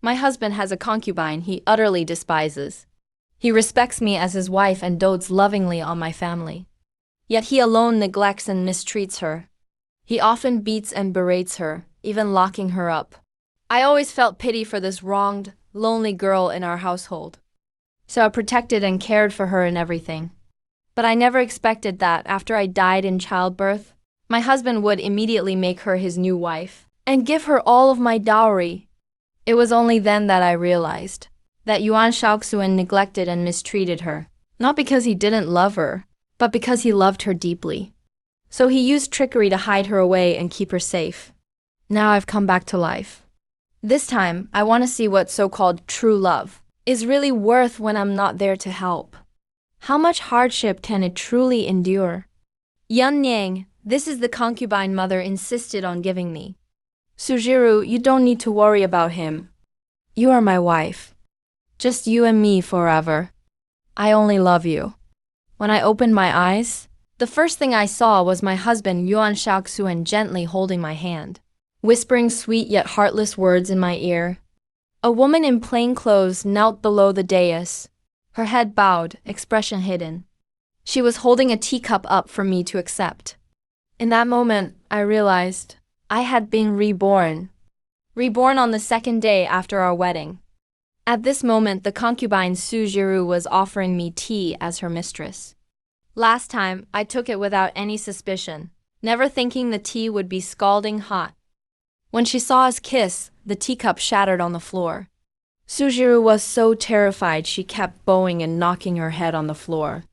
My husband has a concubine he utterly despises. He respects me as his wife and dotes lovingly on my family. Yet he alone neglects and mistreats her. He often beats and berates her, even locking her up. I always felt pity for this wronged, lonely girl in our household. So I protected and cared for her in everything. But I never expected that after I died in childbirth, my husband would immediately make her his new wife and give her all of my dowry. It was only then that I realized that Yuan Shaoxuan neglected and mistreated her, not because he didn't love her, but because he loved her deeply. So he used trickery to hide her away and keep her safe. Now I've come back to life. This time, I want to see what so-called true love is really worth when I'm not there to help. How much hardship can it truly endure? Yan Yang, this is the concubine mother insisted on giving me. Sujiru, you don't need to worry about him. You are my wife. Just you and me forever. I only love you. When I opened my eyes, the first thing I saw was my husband Yuan Shaoxuan gently holding my hand, whispering sweet yet heartless words in my ear. A woman in plain clothes knelt below the dais, her head bowed, expression hidden. She was holding a teacup up for me to accept. In that moment, I realized I had been reborn. Reborn on the second day after our wedding. At this moment, the concubine Su Jiru was offering me tea as her mistress. Last time, I took it without any suspicion, never thinking the tea would be scalding hot. When she saw us kiss, the teacup shattered on the floor. Sujiru was so terrified she kept bowing and knocking her head on the floor.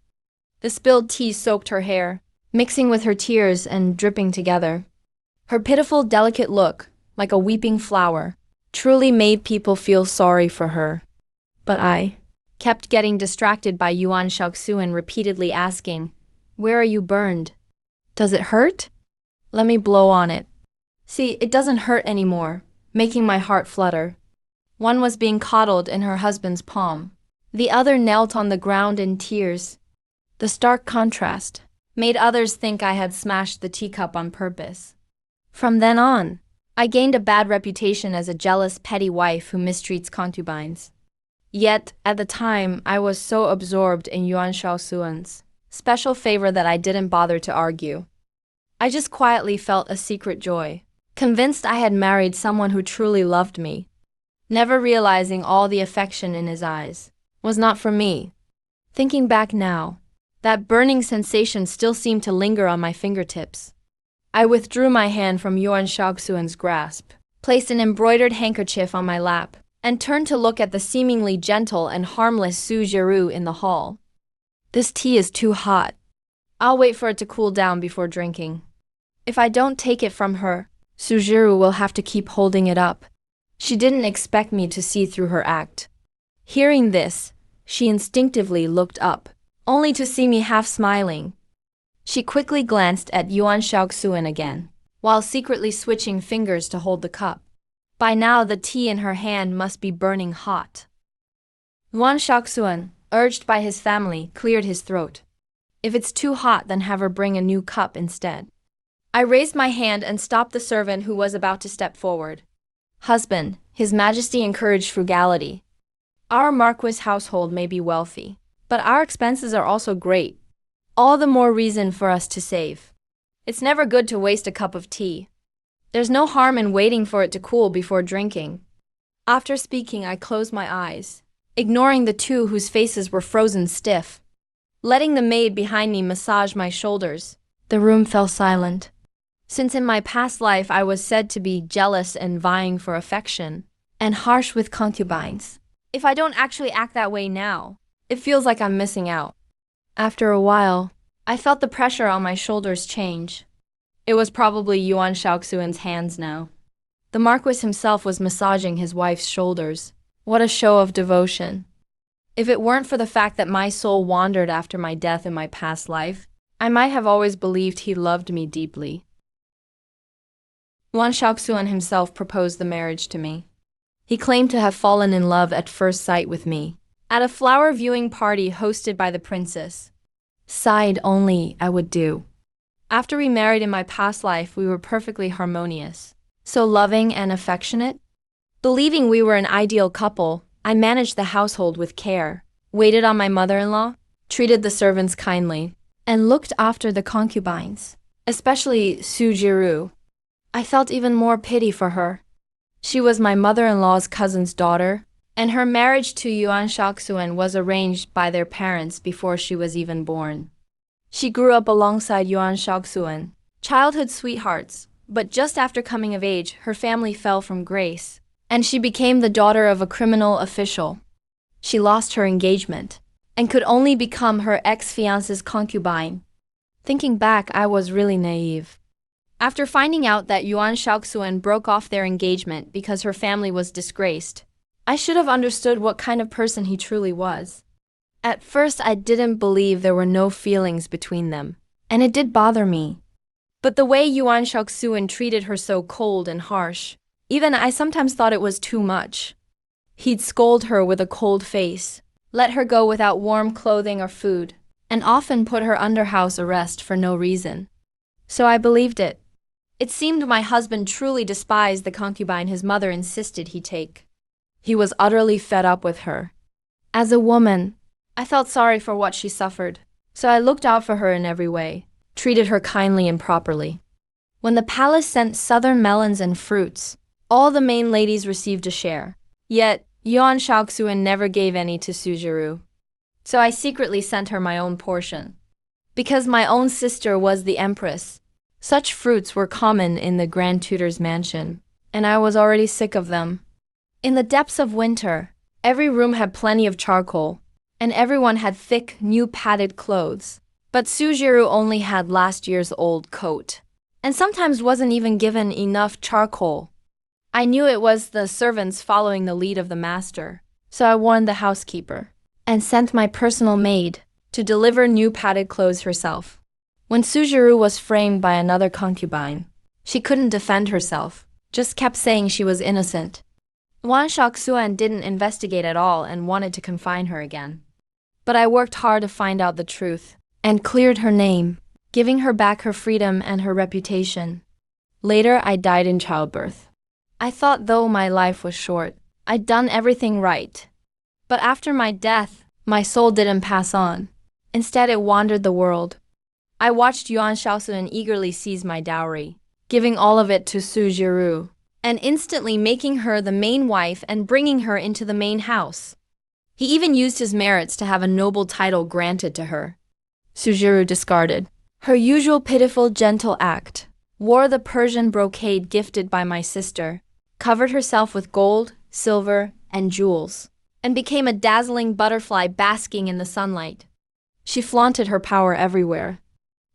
The spilled tea soaked her hair, mixing with her tears and dripping together. Her pitiful, delicate look, like a weeping flower, truly made people feel sorry for her. But I kept getting distracted by Yuan Shaoxuan repeatedly asking, "Where are you burned? Does it hurt? Let me blow on it." See, it doesn't hurt anymore, making my heart flutter. One was being coddled in her husband's palm. The other knelt on the ground in tears. The stark contrast made others think I had smashed the teacup on purpose. From then on, I gained a bad reputation as a jealous, petty wife who mistreats concubines. Yet, at the time, I was so absorbed in Yuan Shaoxuan's special favor that I didn't bother to argue. I just quietly felt a secret joy, convinced I had married someone who truly loved me, never realizing all the affection in his eyes was not for me. Thinking back now, that burning sensation still seemed to linger on my fingertips. I withdrew my hand from Yuan Shaoxuan's grasp, placed an embroidered handkerchief on my lap, and turned to look at the seemingly gentle and harmless Su Jiru in the hall. This tea is too hot. I'll wait for it to cool down before drinking. If I don't take it from her, Su Jiru will have to keep holding it up. She didn't expect me to see through her act. Hearing this, she instinctively looked up, only to see me half smiling. She quickly glanced at Yuan Shaoxuan again, while secretly switching fingers to hold the cup. By now, the tea in her hand must be burning hot. Yuan Shaoxuan, urged by his family, cleared his throat. If it's too hot, then have her bring a new cup instead. I raised my hand and stopped the servant who was about to step forward. Husband, His Majesty encouraged frugality. Our Marquis household may be wealthy, but our expenses are also great. All the more reason for us to save. It's never good to waste a cup of tea. There's no harm in waiting for it to cool before drinking. After speaking, I closed my eyes, ignoring the two whose faces were frozen stiff. Letting the maid behind me massage my shoulders, the room fell silent. Since in my past life I was said to be jealous and vying for affection, and harsh with concubines, if I don't actually act that way now, it feels like I'm missing out. After a while, I felt the pressure on my shoulders change. It was probably Yuan Shaoxuan's hands now. The Marquis himself was massaging his wife's shoulders. What a show of devotion. If it weren't for the fact that my soul wandered after my death in my past life, I might have always believed he loved me deeply. Yuan Shaoxuan himself proposed the marriage to me. He claimed to have fallen in love at first sight with me, at a flower viewing party hosted by the princess. Sighed only I would do. After we married in my past life, we were perfectly harmonious, so loving and affectionate. Believing we were an ideal couple, I managed the household with care, waited on my mother-in-law, treated the servants kindly, and looked after the concubines, especially Sujiru. I felt even more pity for her. She was my mother-in-law's cousin's daughter, and her marriage to Yuan Shaoxuan was arranged by their parents before she was even born. She grew up alongside Yuan Shaoxuan, childhood sweethearts, but just after coming of age, her family fell from grace, and she became the daughter of a criminal official. She lost her engagement, and could only become her ex-fiance's concubine. Thinking back, I was really naive. After finding out that Yuan Shaoxuan broke off their engagement because her family was disgraced, I should have understood what kind of person he truly was. At first, I didn't believe there were no feelings between them, and it did bother me. But the way Yuan Shaoxuan treated her so cold and harsh, even I sometimes thought it was too much. He'd scold her with a cold face, let her go without warm clothing or food, and often put her under house arrest for no reason. So I believed it. It seemed my husband truly despised the concubine his mother insisted he take. He was utterly fed up with her. As a woman, I felt sorry for what she suffered, so I looked out for her in every way, treated her kindly and properly. When the palace sent southern melons and fruits, all the main ladies received a share. Yet, Yuan Shaoxuan never gave any to Sujiru. So I secretly sent her my own portion. Because my own sister was the empress, such fruits were common in the Grand Tutor's mansion, and I was already sick of them. In the depths of winter, every room had plenty of charcoal, and everyone had thick, new padded clothes. But Sujiru only had last year's old coat, and sometimes wasn't even given enough charcoal. I knew it was the servants following the lead of the master, so I warned the housekeeper, and sent my personal maid to deliver new padded clothes herself. When Sujiru was framed by another concubine, she couldn't defend herself, just kept saying she was innocent. Yuan Shaoxuan didn't investigate at all and wanted to confine her again. But I worked hard to find out the truth, and cleared her name, giving her back her freedom and her reputation. Later, I died in childbirth. I thought though my life was short, I'd done everything right. But after my death, my soul didn't pass on. Instead, it wandered the world. I watched Yuan Shaoxuan eagerly seize my dowry, giving all of it to Sujiru, and instantly making her the main wife and bringing her into the main house. He even used his merits to have a noble title granted to her. Sujiru discarded her usual pitiful gentle act, wore the Persian brocade gifted by my sister, covered herself with gold, silver, and jewels, and became a dazzling butterfly basking in the sunlight. She flaunted her power everywhere.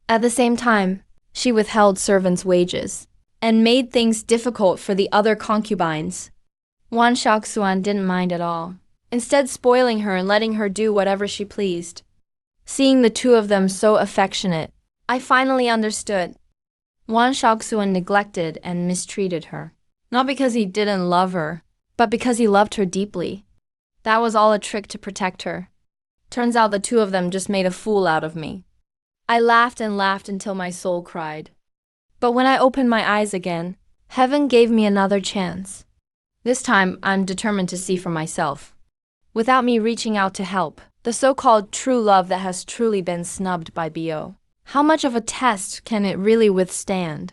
At the same time, she withheld servants' wages, and made things difficult for the other concubines. Yuan Shaoxuan didn't mind at all, instead spoiling her and letting her do whatever she pleased. Seeing the two of them so affectionate, I finally understood. Yuan Shaoxuan neglected and mistreated her, not because he didn't love her, but because he loved her deeply. That was all a trick to protect her. Turns out the two of them just made a fool out of me. I laughed and laughed until my soul cried. But when I opened my eyes again, heaven gave me another chance. This time, I'm determined to see for myself. Without me reaching out to help, the so-called true love that has truly been snubbed by BO. How much of a test can it really withstand?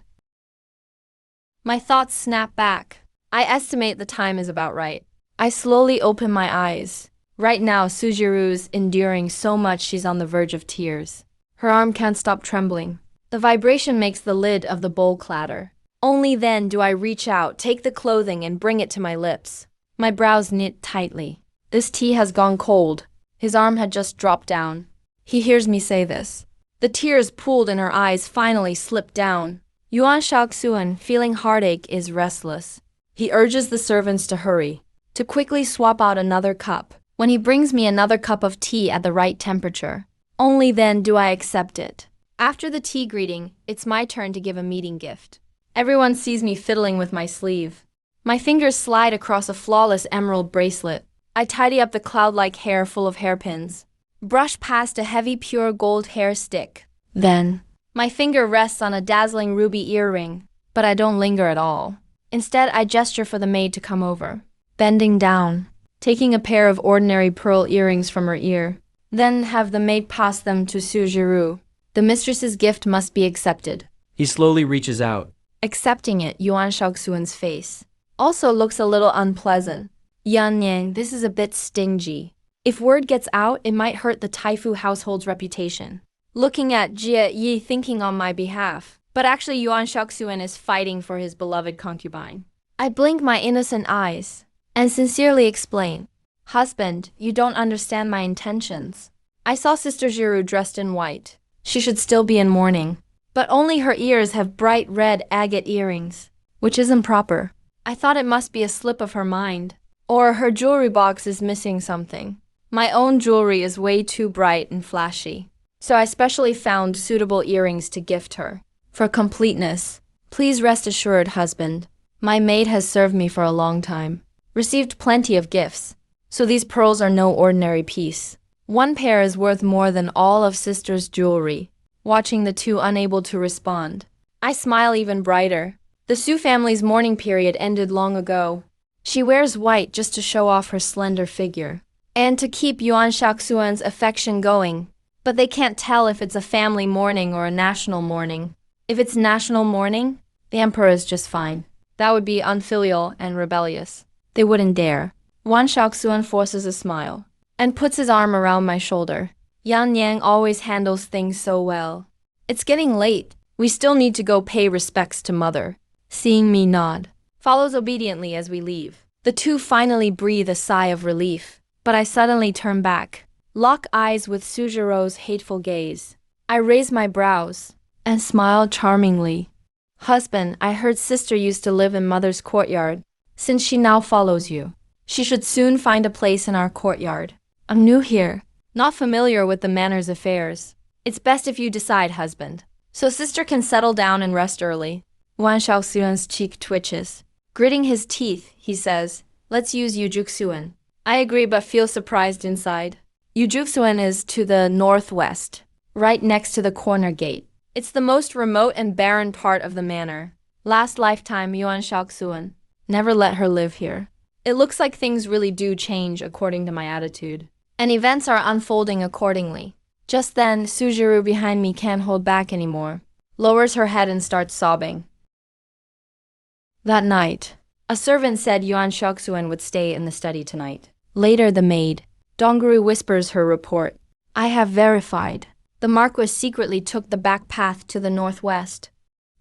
My thoughts snap back. I estimate the time is about right. I slowly open my eyes. Right now, Sujiru's enduring so much she's on the verge of tears. Her arm can't stop trembling. The vibration makes the lid of the bowl clatter. Only then do I reach out, take the clothing, and bring it to my lips. My brows knit tightly. This tea has gone cold. His arm had just dropped down. He hears me say this. The tears pooled in her eyes finally slipped down. Yuan Shaoxuan, feeling heartache, is restless. He urges the servants to hurry, to quickly swap out another cup. When he brings me another cup of tea at the right temperature, only then do I accept it. After the tea greeting, it's my turn to give a meeting gift. Everyone sees me fiddling with my sleeve. My fingers slide across a flawless emerald bracelet. I tidy up the cloud-like hair full of hairpins, brush past a heavy pure gold hair stick. Then, my finger rests on a dazzling ruby earring, but I don't linger at all. Instead, I gesture for the maid to come over. bending down, taking a pair of ordinary pearl earrings from her ear. Then have the maid pass them to Sujiru. The mistress's gift must be accepted. He slowly reaches out. Accepting it, Yuan Shaoxuan's face also looks a little unpleasant. Yan Yang, this is a bit stingy. If word gets out, it might hurt the Taifu household's reputation. Looking at Jie Yi thinking on my behalf, but actually Yuan Shaoxuan is fighting for his beloved concubine. I blink my innocent eyes and sincerely explain, husband, you don't understand my intentions. I saw Sister Jiru dressed in white. She should still be in mourning, but only her ears have bright red agate earrings, which isn't proper. I thought it must be a slip of her mind, or her jewelry box is missing something. My own jewelry is way too bright and flashy, so I specially found suitable earrings to gift her. For completeness, please rest assured, husband, my maid has served me for a long time, received plenty of gifts, so these pearls are no ordinary piece. One pair is worth more than all of sister's jewelry. Watching the two unable to respond, I smile even brighter. The Su family's mourning period ended long ago. She wears white just to show off her slender figure and to keep Yuan Shaoxuan's affection going. But they can't tell if it's a family mourning or a national mourning. If it's national mourning, the emperor is just fine. That would be unfilial and rebellious. They wouldn't dare. Yuan Shaoxuan forces a smile and puts his arm around my shoulder. Yan Yang always handles things so well. It's getting late. We still need to go pay respects to mother. Seeing me nod, follows obediently as we leave. The two finally breathe a sigh of relief, but I suddenly turn back, lock eyes with Sujiro's hateful gaze. I raise my brows and smile charmingly. Husband, I heard sister used to live in mother's courtyard. Since she now follows you, she should soon find a place in our courtyard. I'm new here, not familiar with the manor's affairs. It's best if you decide, husband, so sister can settle down and rest early. Yuan Shaoxuan's cheek twitches. Gritting his teeth, he says, let's use Yujuksuan. I agree but feel surprised inside. Yujuksuan is to the northwest, right next to the corner gate. It's the most remote and barren part of the manor. Last lifetime, Yuan Shaoxuan. Never let her live here. It looks like things really do change according to my attitude, and events are unfolding accordingly. Just then, Sujiru behind me can't hold back anymore, lowers her head and starts sobbing. That night, a servant said Yuan Shaoxuan would stay in the study tonight. Later, the maid, Dongru, whispers her report. I have verified. The Marquis secretly took the back path to the northwest.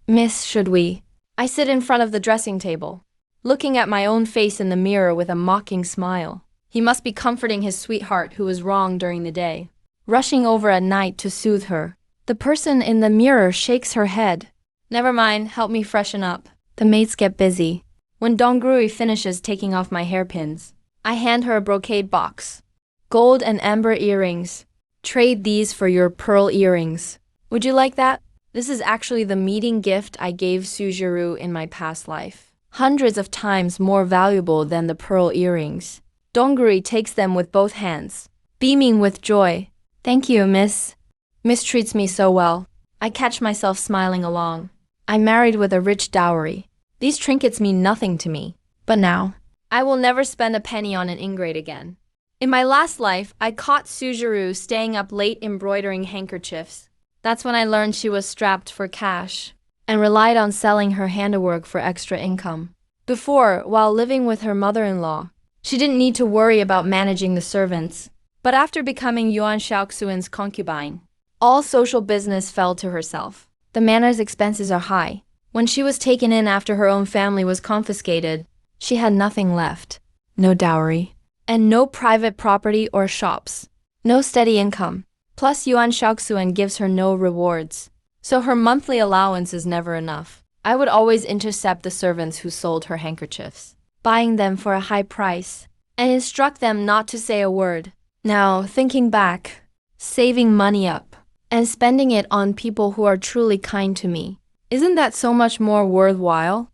Miss, should we? I sit in front of the dressing table, looking at my own face in the mirror with a mocking smile. He must be comforting his sweetheart who was wrong during the day, rushing over at night to soothe her. The person in the mirror shakes her head. Never mind, help me freshen up. The maids get busy. When Dongrui finishes taking off my hairpins, I hand her a brocade box. Gold and amber earrings. Trade these for your pearl earrings. Would you like that? This is actually the meeting gift I gave Sujiru in my past life. Hundreds of times more valuable than the pearl earrings. Dongrui takes them with both hands, beaming with joy. Thank you, miss. Miss treats me so well. I catch myself smiling along. I'm married with a rich dowry. These trinkets mean nothing to me. But now, I will never spend a penny on an ingrate again. In my last life, I caught Sujiru staying up late embroidering handkerchiefs. That's when I learned she was strapped for cash and relied on selling her handiwork for extra income. Before, while living with her mother-in-law, she didn't need to worry about managing the servants. But after becoming Yuan Shaoxuan's concubine, all social business fell to herself. The manor's expenses are high. When she was taken in after her own family was confiscated, she had nothing left. No dowry, and no private property or shops. No steady income. Plus Yuan Shaoxuan gives her no rewards. So her monthly allowance is never enough. I would always intercept the servants who sold her handkerchiefs, buying them for a high price, and instruct them not to say a word. Now, thinking back, saving money up, and spending it on people who are truly kind to me, isn't that so much more worthwhile?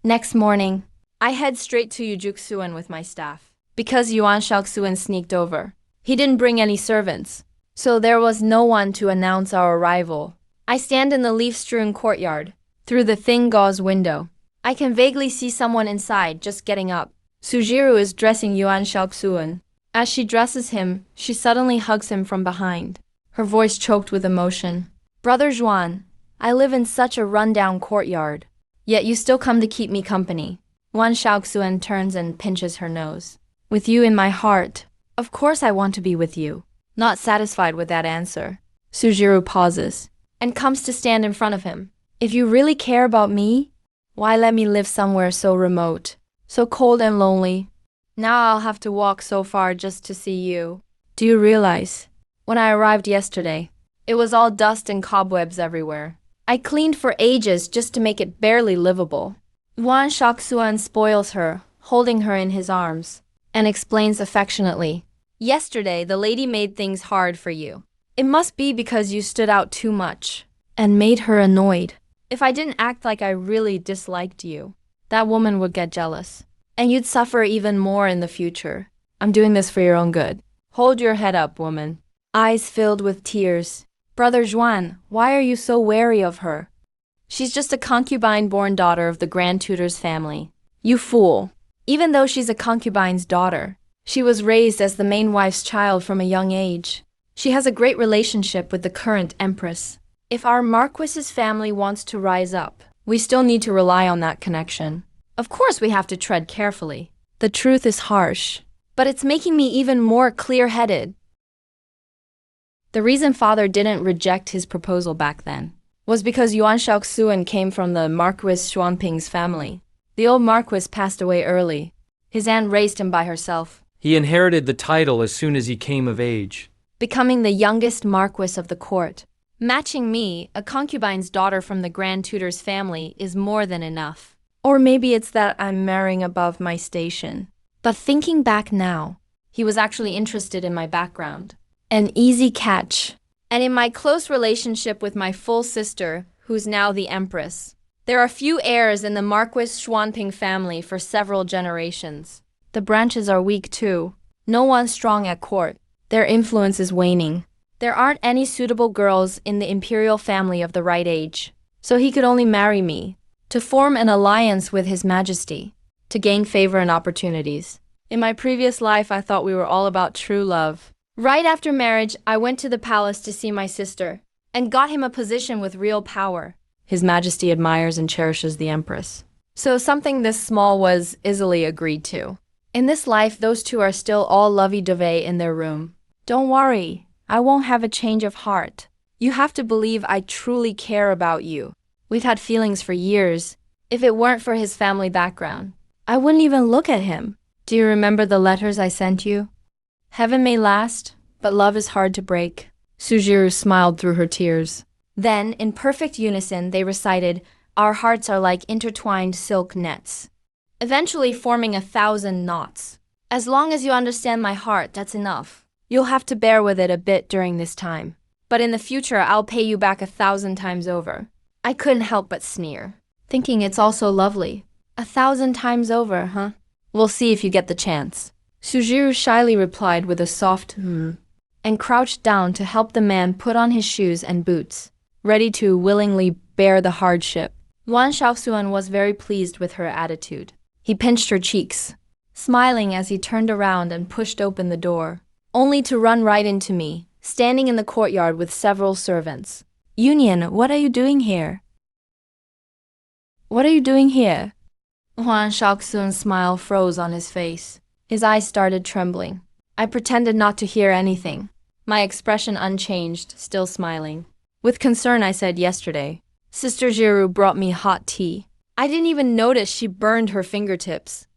Next morning, I head straight to Yujuksuan with my staff. Because Yuan Shaoxuan sneaked over, he didn't bring any servants, so there was no one to announce our arrival. I stand in the leaf-strewn courtyard, through the thin gauze window, I can vaguely see someone inside, just getting up. Sujiru is dressing Yuan Shaoxuan. As she dresses him, she suddenly hugs him from behind, her voice choked with emotion. Brother Zhuan, I live in such a rundown courtyard. Yet you still come to keep me company. Yuan Shaoxuan turns and pinches her nose. With you in my heart, of course I want to be with you. Not satisfied with that answer, Sujiru pauses and comes to stand in front of him. If you really care about me, why let me live somewhere so remote, so cold and lonely? Now I'll have to walk so far just to see you. Do you realize? When I arrived yesterday, it was all dust and cobwebs everywhere. I cleaned for ages just to make it barely livable. Yuan Shaoxuan spoils her, holding her in his arms, and explains affectionately. Yesterday, the lady made things hard for you. It must be because you stood out too much, and made her annoyed. If I didn't act like I really disliked you, that woman would get jealous. And you'd suffer even more in the future. I'm doing this for your own good. Hold your head up, woman. Eyes filled with tears. Brother Zhuan, why are you so wary of her? She's just a concubine-born daughter of the Grand Tutor's family. You fool. Even though she's a concubine's daughter, she was raised as the main wife's child from a young age. She has a great relationship with the current empress. If our Marquis's family wants to rise up, we still need to rely on that connection. Of course we have to tread carefully. The truth is harsh, but it's making me even more clear-headed. The reason father didn't reject his proposal back then was because Yuan Shaoxuan came from the Marquis Xuanping's family. The old Marquis passed away early. His aunt raised him by herself. He inherited the title as soon as he came of age, Becoming the youngest Marquis of the court. Matching me, a concubine's daughter from the Grand Tutor's family, is more than enough. Or maybe it's that I'm marrying above my station. But thinking back now, he was actually interested in my background. An easy catch. And in my close relationship with my full sister, who's now the empress. There are few heirs in the Marquis Xuanping family for several generations. The branches are weak too. No one strong at court. Their influence is waning. There aren't any suitable girls in the imperial family of the right age. So he could only marry me, to form an alliance with His Majesty, to gain favor and opportunities. In my previous life, I thought we were all about true love. Right after marriage, I went to the palace to see my sister, and got him a position with real power. His Majesty admires and cherishes the Empress. So something this small was easily agreed to. In this life, those two are still all lovey-dovey in their room. Don't worry, I won't have a change of heart. You have to believe I truly care about you. We've had feelings for years. If it weren't for his family background, I wouldn't even look at him. Do you remember the letters I sent you? Heaven may last, but love is hard to break. Sujiru smiled through her tears. Then, in perfect unison, they recited, "Our hearts are like intertwined silk nets," eventually forming 1,000 knots. As long as you understand my heart, that's enough. You'll have to bear with it a bit during this time. But in the future, I'll pay you back 1,000 times over. I couldn't help but sneer, thinking it's all so lovely. 1,000 times over, huh? We'll see if you get the chance. Sujiru shyly replied with a soft and crouched down to help the man put on his shoes and boots, ready to willingly bear the hardship. Yuan Shaoxuan was very pleased with her attitude. He pinched her cheeks, smiling as he turned around and pushed open the door, only to run right into me, standing in the courtyard with several servants. "Union, what are you doing here?" "What are you doing here?" Yuan Shaoxuan's smile froze on his face. His eyes started trembling. I pretended not to hear anything, my expression unchanged, still smiling. With concern, I said, "Yesterday, Sister Jiru brought me hot tea. I didn't even notice she burned her fingertips.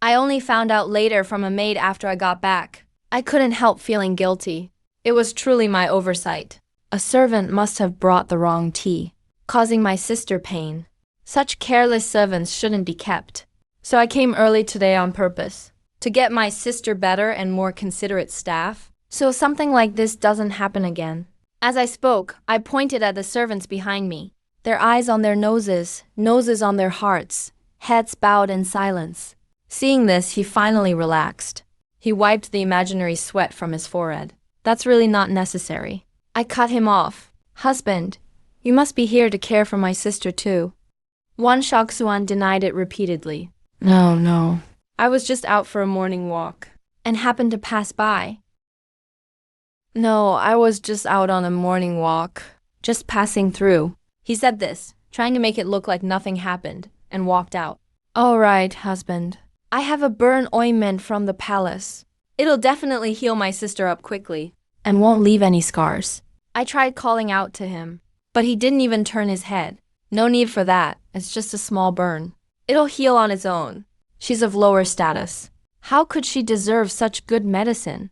I only found out later from a maid after I got back. I couldn't help feeling guilty. It was truly my oversight. A servant must have brought the wrong tea, causing my sister pain. Such careless servants shouldn't be kept. So I came early today on purpose, to get my sister better and more considerate staff, so something like this doesn't happen again." As I spoke, I pointed at the servants behind me, their eyes on their noses, noses on their hearts, heads bowed in silence. Seeing this, he finally relaxed. He wiped the imaginary sweat from his forehead. "That's really not necessary." I cut him off. "Husband, you must be here to care for my sister too." Yuan Shaoxuan denied it repeatedly. No. I was just out for a morning walk and happened to pass by. No, I was just out on a morning walk, just passing through. He said this, trying to make it look like nothing happened, and walked out. All right, husband. I have a burn ointment from the palace. It'll definitely heal my sister up quickly and won't leave any scars. I tried calling out to him, but he didn't even turn his head. No need for that, it's just a small burn. It'll heal on its own. She's of lower status. How could she deserve such good medicine?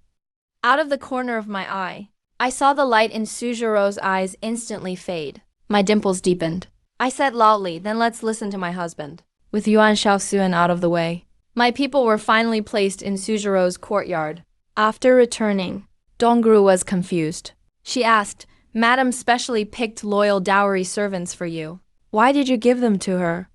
Out of the corner of my eye, I saw the light in Sujiro's eyes instantly fade. My dimples deepened. I said loudly, then let's listen to my husband. With Yuan Shaoxuan out of the way, my people were finally placed in Sujiro's courtyard. After returning, Dongru was confused. She asked, Madam specially picked loyal dowry servants for you. Why did you give them to her?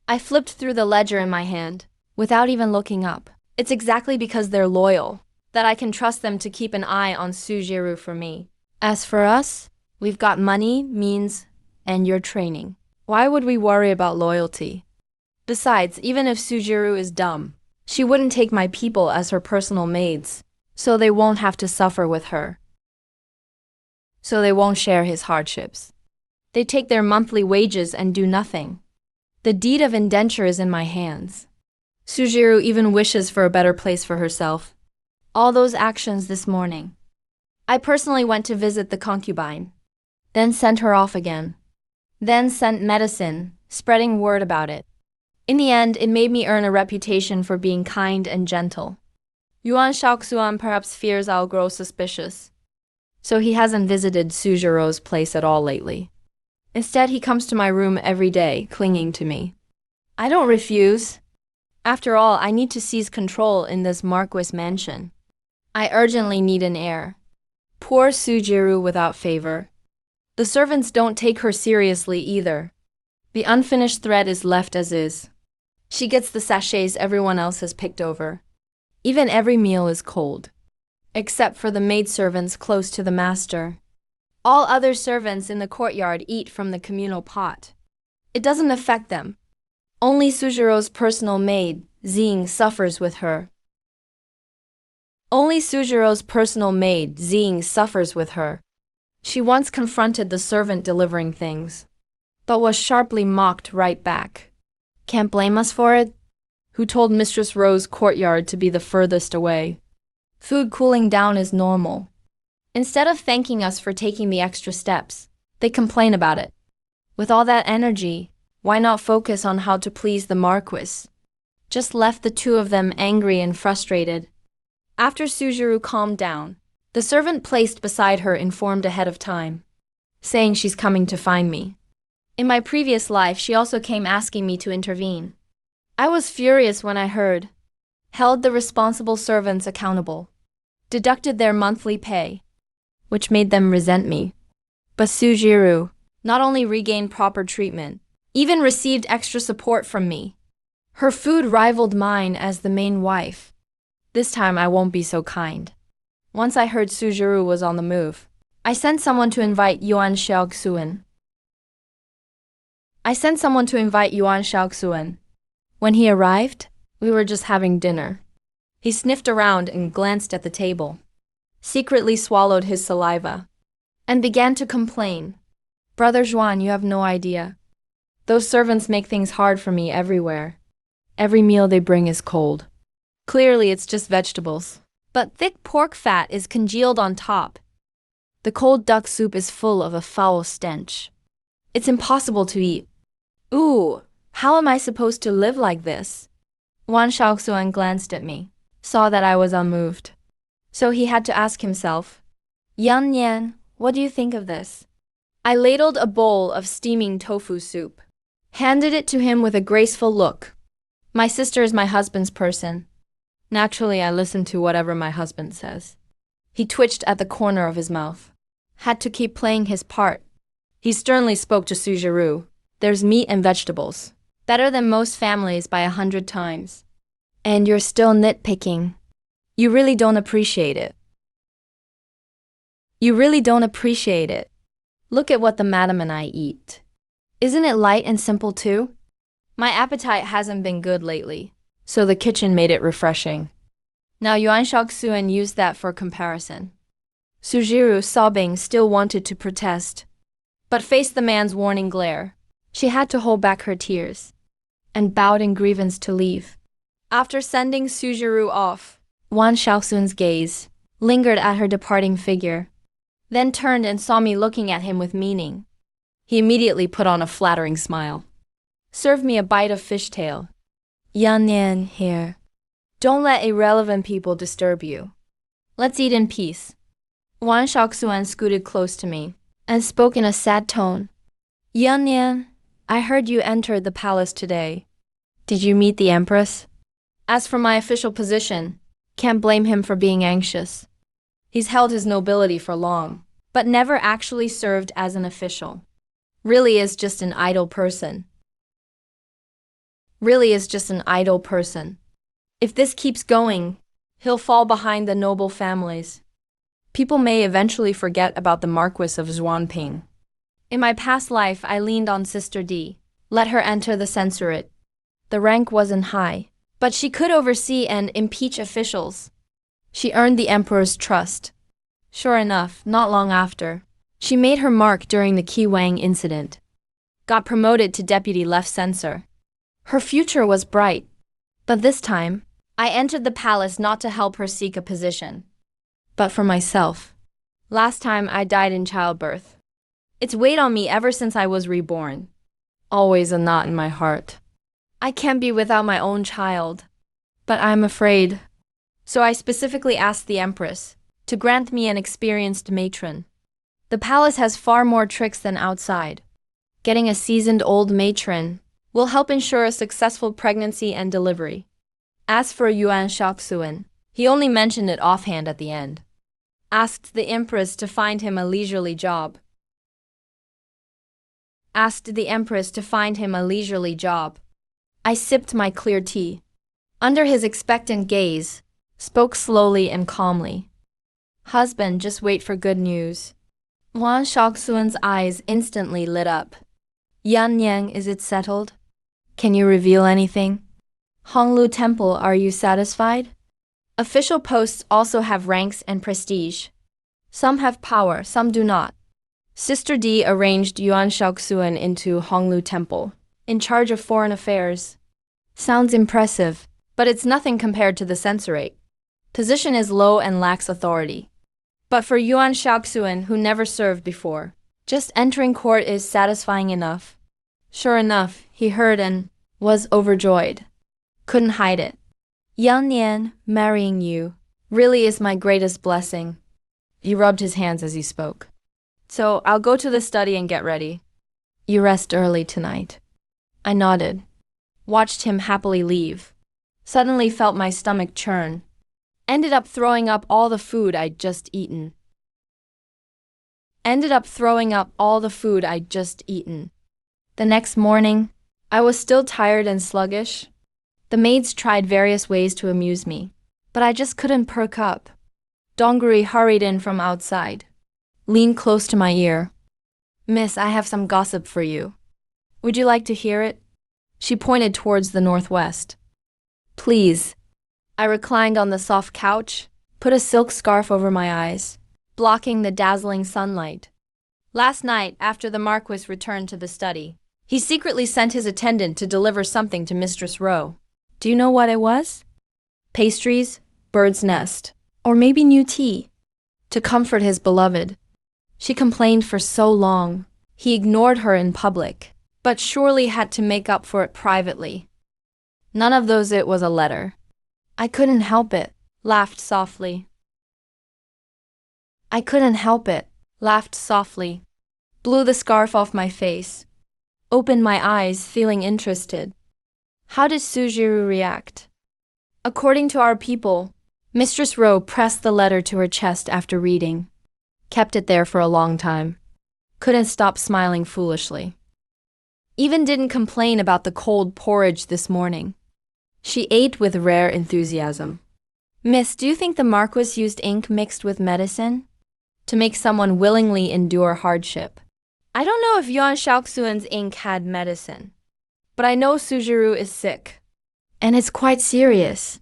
I flipped through the ledger in my hand, without even looking up. It's exactly because they're loyal that I can trust them to keep an eye on Sujiru for me. As for us, we've got money, means, and your training. Why would we worry about loyalty? Besides, even if Sujiru is dumb, she wouldn't take my people as her personal maids, so they won't have to suffer with her. So they won't share his hardships. They take their monthly wages and do nothing. The deed of indenture is in my hands. Sujiru even wishes for a better place for herself. All those actions this morning. I personally went to visit the concubine, then sent her off again. Then sent medicine, spreading word about it. In the end, it made me earn a reputation for being kind and gentle. Yuan Shaoxuan perhaps fears I'll grow suspicious, so he hasn't visited Sujiro's place at all lately. Instead, he comes to my room every day, clinging to me. I don't refuse. After all, I need to seize control in this Marquis mansion. I urgently need an heir. Poor Sujiru without favor. The servants don't take her seriously either. The unfinished thread is left as is. She gets the sachets everyone else has picked over. Even every meal is cold, except for the maidservants close to the master. All other servants in the courtyard eat from the communal pot. It doesn't affect them. Only Sujiro's personal maid, Xing, suffers with her. Only Sujiro's personal maid, Xing, suffers with her. She once confronted the servant delivering things, but was sharply mocked right back. Can't blame us for it? Who told Mistress Ro's courtyard to be the furthest away? Food cooling down is normal. Instead of thanking us for taking the extra steps, they complain about it. With all that energy, why not focus on how to please the Marquis? Just left the two of them angry and frustrated. After Sujiru calmed down, the servant placed beside her informed ahead of time, saying she's coming to find me. In my previous life, she also came asking me to intervene. I was furious when I heard, held the responsible servants accountable, deducted their monthly pay, which made them resent me. But Sujiru not only regained proper treatment, even received extra support from me. Her food rivaled mine as the main wife. This time I won't be so kind. Once I heard Sujiru was on the move, I sent someone to invite Yuan Shaoxuan. When he arrived, we were just having dinner. He sniffed around and glanced at the table, secretly swallowed his saliva, and began to complain. Brother Zhuan, you have no idea. Those servants make things hard for me everywhere. Every meal they bring is cold. Clearly it's just vegetables, but thick pork fat is congealed on top. The cold duck soup is full of a foul stench. It's impossible to eat. Ooh, how am I supposed to live like this? Wan Shaoxuan glanced at me, saw that I was unmoved. So he had to ask himself, Yan Yan, what do you think of this? I ladled a bowl of steaming tofu soup, handed it to him with a graceful look. My sister is my husband's person. Naturally, I listen to whatever my husband says. He twitched at the corner of his mouth. Had to keep playing his part. He sternly spoke to Sujiru. There's meat and vegetables. Better than most families by 100 times. And you're still nitpicking. You really don't appreciate it. Look at what the madam and I eat. Isn't it light and simple too? My appetite hasn't been good lately, so the kitchen made it refreshing. Now Yuan Shaoxuan used that for comparison. Sujiru, sobbing, still wanted to protest, but faced the man's warning glare. She had to hold back her tears and bowed in grievance to leave. After sending Sujiru off, Yuan Shaoxuan's gaze lingered at her departing figure, then turned and saw me looking at him with meaning. He immediately put on a flattering smile. Serve me a bite of fishtail. Yan Nian here. Don't let irrelevant people disturb you. Let's eat in peace. Yuan Shaoxuan scooted close to me and spoke in a sad tone. Yan Nian, I heard you entered the palace today. Did you meet the Empress? As for my official position, can't blame him for being anxious. He's held his nobility for long, but never actually served as an official. Really is just an idle person. If this keeps going, he'll fall behind the noble families. People may eventually forget about the Marquis of Zhuangping. In my past life, I leaned on Sister D. Let her enter the censorate. The rank wasn't high, but she could oversee and impeach officials. She earned the emperor's trust. Sure enough, not long after, she made her mark during the Qi Wang incident. Got promoted to deputy left censor. Her future was bright. But this time, I entered the palace not to help her seek a position, but for myself. Last time I died in childbirth. It's weighed on me ever since I was reborn. Always a knot in my heart. I can't be without my own child, but I'm afraid. So I specifically asked the Empress to grant me an experienced matron. The palace has far more tricks than outside. Getting a seasoned old matron will help ensure a successful pregnancy and delivery. As for Yuan Shaoxuan, he only mentioned it offhand at the end. Asked the Empress to find him a leisurely job. I sipped my clear tea. Under his expectant gaze, spoke slowly and calmly. Husband, just wait for good news. Yuan Shaoxuan's eyes instantly lit up. Yan Yang, is it settled? Can you reveal anything? Honglu Temple, are you satisfied? Official posts also have ranks and prestige. Some have power, some do not. Sister D arranged Yuan Shaoxuan into Honglu Temple, in charge of foreign affairs. Sounds impressive, but it's nothing compared to the censorate. Position is low and lacks authority. But for Yuan Shaoxuan, who never served before, just entering court is satisfying enough. Sure enough, he heard and was overjoyed. Couldn't hide it. Yang Nian, marrying you really is my greatest blessing. He rubbed his hands as he spoke. So I'll go to the study and get ready. You rest early tonight. I nodded. Watched him happily leave. Suddenly felt my stomach churn. Ended up throwing up all the food I'd just eaten. The next morning, I was still tired and sluggish. The maids tried various ways to amuse me, but I just couldn't perk up. Donguri hurried in from outside, leaned close to my ear. Miss, I have some gossip for you. Would you like to hear it? She pointed towards the northwest. Please. I reclined on the soft couch, put a silk scarf over my eyes, blocking the dazzling sunlight. Last night, after the Marquis returned to the study, he secretly sent his attendant to deliver something to Mistress Rowe. Do you know what it was? Pastries, bird's nest, or maybe new tea. To comfort his beloved. She complained for so long. He ignored her in public, but surely had to make up for it privately. None of those, it was a letter. I couldn't help it, laughed softly. Blew the scarf off my face. Opened my eyes, feeling interested. How did Sujiru react? According to our people, Mistress Rowe pressed the letter to her chest after reading. Kept it there for a long time. Couldn't stop smiling foolishly. Even didn't complain about the cold porridge this morning. She ate with rare enthusiasm. Miss, do you think the Marquis used ink mixed with medicine? To make someone willingly endure hardship? I don't know if Yuan Shaoxuan's ink had medicine. But I know Sujuru is sick. And it's quite serious.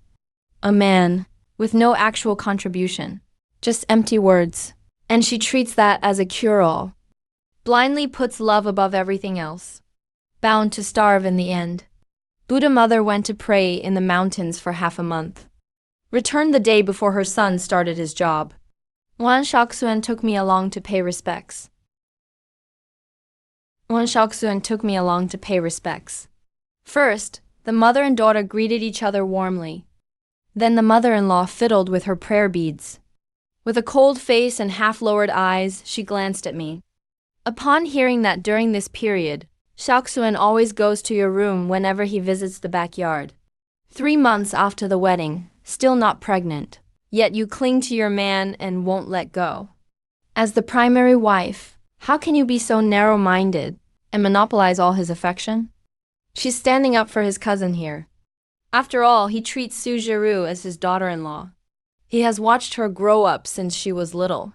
A man, with no actual contribution. Just empty words. And she treats that as a cure-all. Blindly puts love above everything else. Bound to starve in the end. Buddha mother went to pray in the mountains for half a month. Returned the day before her son started his job. Yuan Shaoxuan took me along to pay respects. First, the mother and daughter greeted each other warmly. Then the mother-in-law fiddled with her prayer beads. With a cold face and half-lowered eyes, she glanced at me. Upon hearing that during this period, Shaoxuan always goes to your room whenever he visits the backyard. 3 months after the wedding, still not pregnant, yet you cling to your man and won't let go. As the primary wife, how can you be so narrow-minded and monopolize all his affection? She's standing up for his cousin here. After all, he treats Su Jiru as his daughter-in-law. He has watched her grow up since she was little.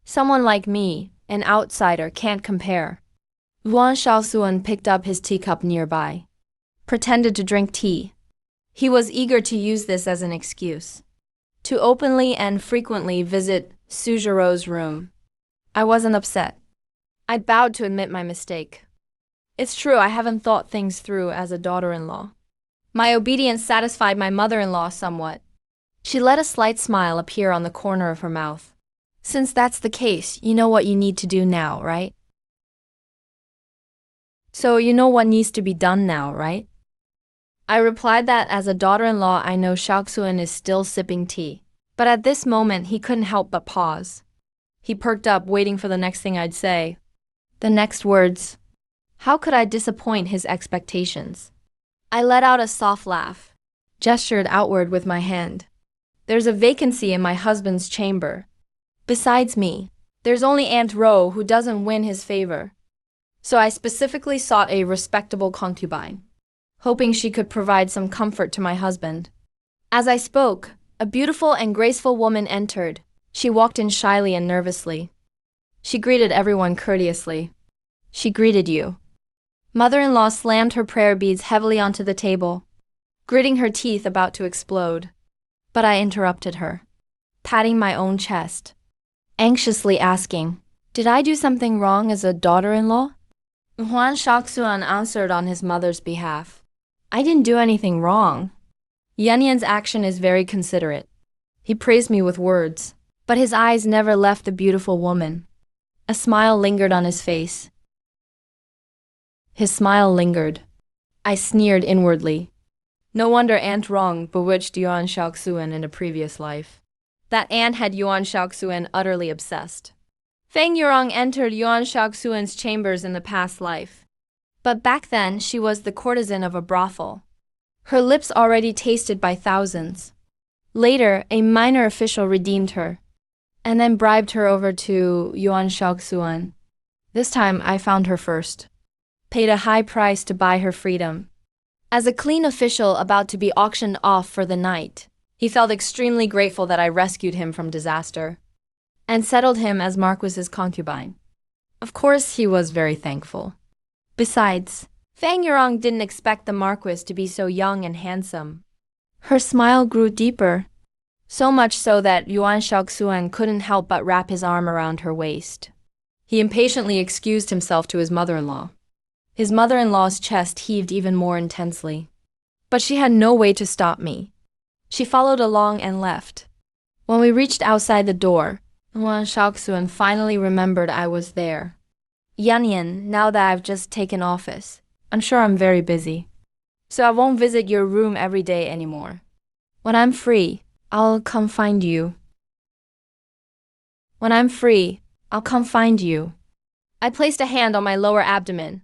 Someone like me, an outsider, can't compare. Yuan Shaoxuan picked up his teacup nearby. Pretended to drink tea. He was eager to use this as an excuse. To openly and frequently visit Su Jiru's room. I wasn't upset. I'd bowed to admit my mistake. It's true I haven't thought things through as a daughter-in-law. My obedience satisfied my mother-in-law somewhat. She let a slight smile appear on the corner of her mouth. Since that's the case, you know what you need to do now, right? So you know what needs to be done now, right? I replied that as a daughter-in-law I know Shaoxuan is still sipping tea. But at this moment he couldn't help but pause. He perked up, waiting for the next thing I'd say. The next words. How could I disappoint his expectations? I let out a soft laugh. Gestured outward with my hand. There's a vacancy in my husband's chamber. Besides me, there's only Aunt Ro who doesn't win his favor. So I specifically sought a respectable concubine, hoping she could provide some comfort to my husband. As I spoke, a beautiful and graceful woman entered. She walked in shyly and nervously. She greeted everyone courteously. She greeted you. Mother-in-law slammed her prayer beads heavily onto the table, gritting her teeth about to explode. But I interrupted her, patting my own chest, anxiously asking, did I do something wrong as a daughter-in-law? Yuan Shaoxuan answered on his mother's behalf. I didn't do anything wrong. Yanyan's action is very considerate. He praised me with words, but his eyes never left the beautiful woman. A smile lingered on his face. His smile lingered. I sneered inwardly. No wonder Aunt Rong bewitched Yuan Shaoxuan in a previous life. That aunt had Yuan Shaoxuan utterly obsessed. Feng Yurong entered Yuan Shaoxuan's chambers in the past life. But back then, she was the courtesan of a brothel. Her lips already tasted by thousands. Later, a minor official redeemed her, and then bribed her over to Yuan Shaoxuan. This time, I found her first. Paid a high price to buy her freedom. As a clean official about to be auctioned off for the night, he felt extremely grateful that I rescued him from disaster and settled him as Marquis's concubine. Of course, he was very thankful. Besides, Fang Yurong didn't expect the Marquis to be so young and handsome. Her smile grew deeper, so much so that Yuan Shaoxuan couldn't help but wrap his arm around her waist. He impatiently excused himself to his mother-in-law. His mother-in-law's chest heaved even more intensely. But she had no way to stop me. She followed along and left. When we reached outside the door, Yuan Shaoxuan finally remembered I was there. Yanyan, now that I've just taken office, I'm sure I'm very busy. So I won't visit your room every day anymore. When I'm free, I'll come find you. I placed a hand on my lower abdomen.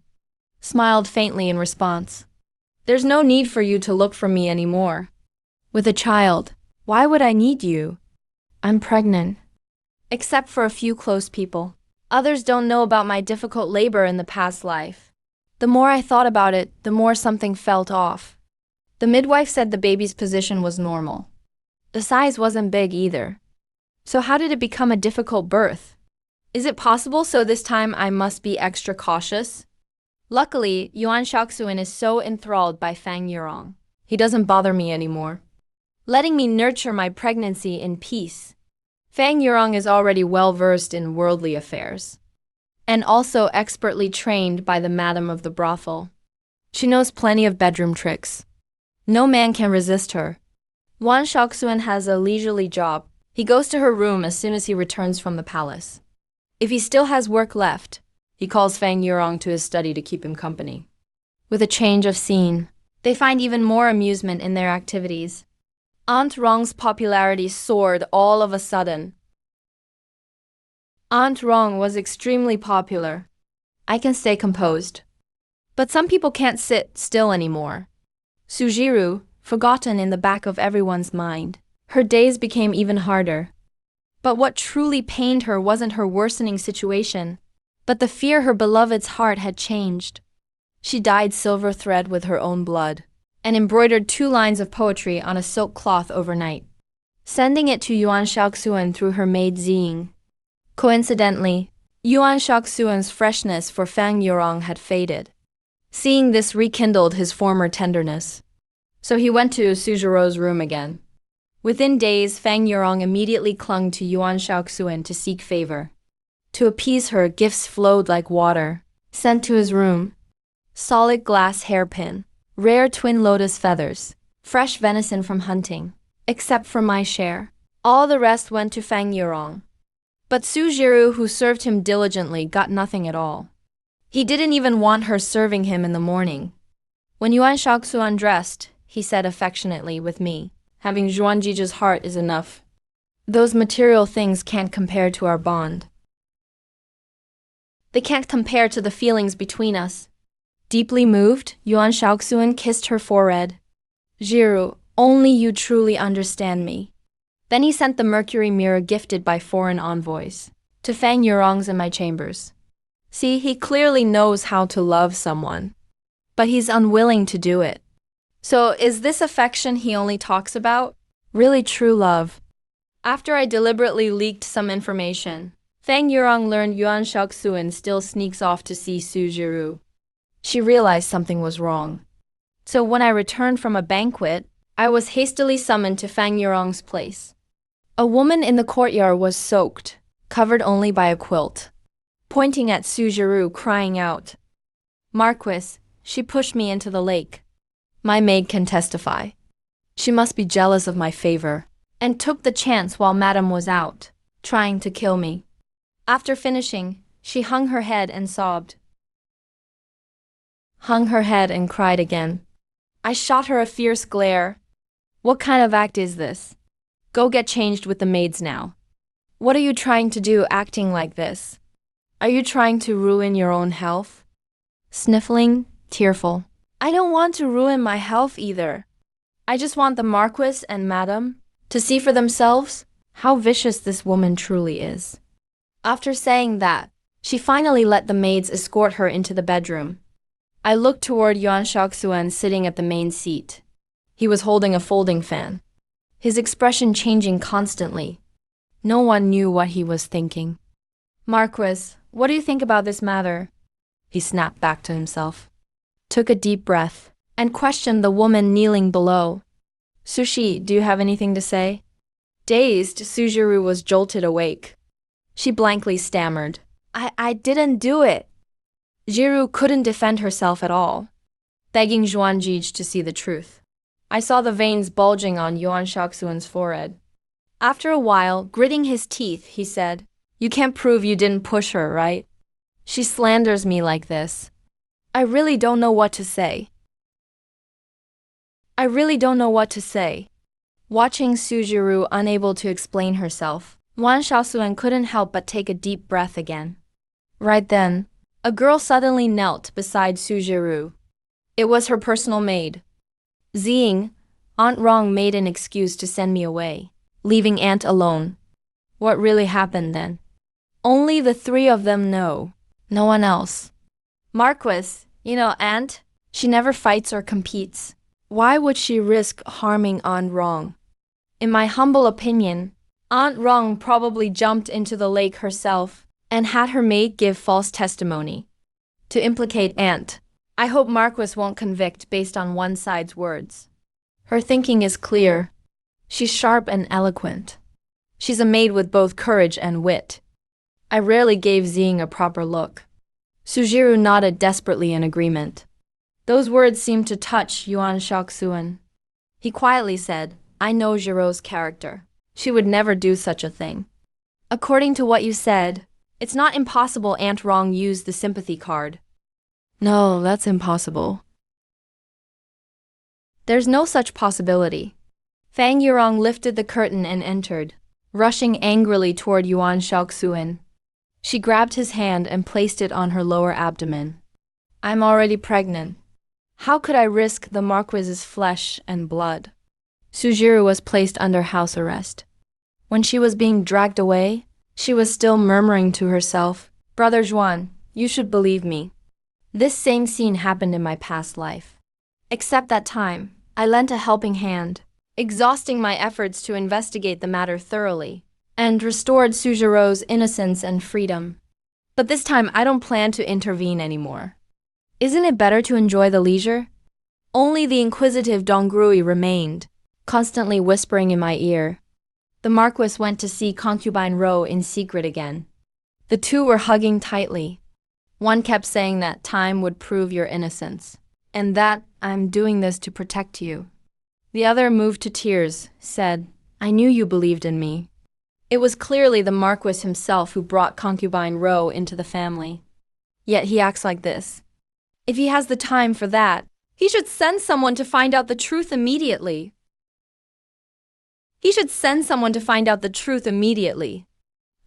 Smiled faintly in response. There's no need for you to look for me anymore. With a child, why would I need you? I'm pregnant. Except for a few close people. Others don't know about my difficult labor in the past life. The more I thought about it, the more something felt off. The midwife said the baby's position was normal. The size wasn't big either. So how did it become a difficult birth? Is it possible so this time I must be extra cautious? Luckily, Yuan Shaoxuan is so enthralled by Fang Yurong. He doesn't bother me anymore, letting me nurture my pregnancy in peace. Fang Yurong is already well versed in worldly affairs, and also expertly trained by the madam of the brothel. She knows plenty of bedroom tricks. No man can resist her. Yuan Shaoxuan has a leisurely job. He goes to her room as soon as he returns from the palace. If he still has work left, he calls Fang Yurong to his study to keep him company. With a change of scene, they find even more amusement in their activities. Aunt Rong's popularity soared all of a sudden. Aunt Rong was extremely popular. I can stay composed. But some people can't sit still anymore. Sujiru, forgotten in the back of everyone's mind. Her days became even harder. But what truly pained her wasn't her worsening situation, but the fear her beloved's heart had changed. She dyed silver thread with her own blood, and embroidered 2 lines of poetry on a silk cloth overnight, sending it to Yuan Shaoxuan through her maid Ziying. Coincidentally, Yuan Shaoxuan's freshness for Fang Yurong had faded. Seeing this rekindled his former tenderness. So he went to Sujiro's room again. Within days, Fang Yurong immediately clung to Yuan Shaoxuan to seek favor. To appease her, gifts flowed like water, sent to his room. Solid glass hairpin, rare twin lotus feathers, fresh venison from hunting, except for my share. All the rest went to Fang Yurong. But Sujiru, who served him diligently, got nothing at all. He didn't even want her serving him in the morning. When Yuan Shaoxuan dressed, he said affectionately, with me, having Zhuangji's heart is enough. Those material things can't compare to our bond. They can't compare to the feelings between us. Deeply moved, Yuan Shaoxuan kissed her forehead. Jiru, only you truly understand me. Then he sent the mercury mirror gifted by foreign envoys to Fang Yurong's in my chambers. See, he clearly knows how to love someone, but he's unwilling to do it. So is this affection he only talks about really true love? After I deliberately leaked some information, Fang Yurong learned Yuan Shaoxuan still sneaks off to see Sujiru. She realized something was wrong. So when I returned from a banquet, I was hastily summoned to Fang Yurong's place. A woman in the courtyard was soaked, covered only by a quilt, pointing at Sujiru, crying out, "Marquis, she pushed me into the lake." My maid can testify. She must be jealous of my favor, and took the chance while Madame was out, trying to kill me. After finishing, she hung her head and sobbed. Hung her head and cried again. I shot her a fierce glare. What kind of act is this? Go get changed with the maids now. What are you trying to do acting like this? Are you trying to ruin your own health? Sniffling, tearful. I don't want to ruin my health either. I just want the Marquis and Madame to see for themselves how vicious this woman truly is. After saying that, she finally let the maids escort her into the bedroom. I looked toward Yuan Shaoxuan sitting at the main seat. He was holding a folding fan, his expression changing constantly. No one knew what he was thinking. Marquis, what do you think about this matter? He snapped back to himself, took a deep breath, and questioned the woman kneeling below. Sushi, do you have anything to say? Dazed, Sujiru was jolted awake. She blankly stammered, I didn't do it. Jiru couldn't defend herself at all, begging Zhuangji to see the truth. I saw the veins bulging on Yuan Shaoxuan's forehead. After a while, gritting his teeth, he said, You can't prove you didn't push her, right? She slanders me like this. I really don't know what to say. Watching Sujiru unable to explain herself, Yuan Shaoxuan couldn't help but take a deep breath again. Right then, a girl suddenly knelt beside Sujiru. It was her personal maid. Ziying, Aunt Rong made an excuse to send me away, leaving Aunt alone. What really happened then? Only the 3 of them know. No one else. Marquis, Aunt, she never fights or competes. Why would she risk harming Aunt Rong? In my humble opinion, Aunt Rong probably jumped into the lake herself and had her maid give false testimony. to implicate Aunt. I hope Marquis won't convict based on one side's words. Her thinking is clear. She's sharp and eloquent. She's a maid with both courage and wit. I rarely gave Xing a proper look. Sujiro nodded desperately in agreement. Those words seemed to touch Yuan Shaoxuan. He quietly said, I know Giro's character. She would never do such a thing. According to what you said, it's not impossible Aunt Rong used the sympathy card. No, that's impossible. There's no such possibility. Fang Yurong lifted the curtain and entered, rushing angrily toward Yuan Shaoxuan. She grabbed his hand and placed it on her lower abdomen. I'm already pregnant. How could I risk the Marquis's flesh and blood? Sujiro was placed under house arrest. When she was being dragged away, she was still murmuring to herself, Brother Zhuan, you should believe me. This same scene happened in my past life. Except that time, I lent a helping hand, exhausting my efforts to investigate the matter thoroughly, and restored Sujiro's innocence and freedom. But this time I don't plan to intervene anymore. Isn't it better to enjoy the leisure? Only the inquisitive Dongrui remained, constantly whispering in my ear. The Marquis went to see concubine Ro in secret again. The two were hugging tightly. One kept saying that time would prove your innocence, and that I'm doing this to protect you. The other, moved to tears, said, I knew you believed in me. It was clearly the Marquis himself who brought concubine Ro into the family. Yet he acts like this. If he has the time for that, he should send someone to find out the truth immediately.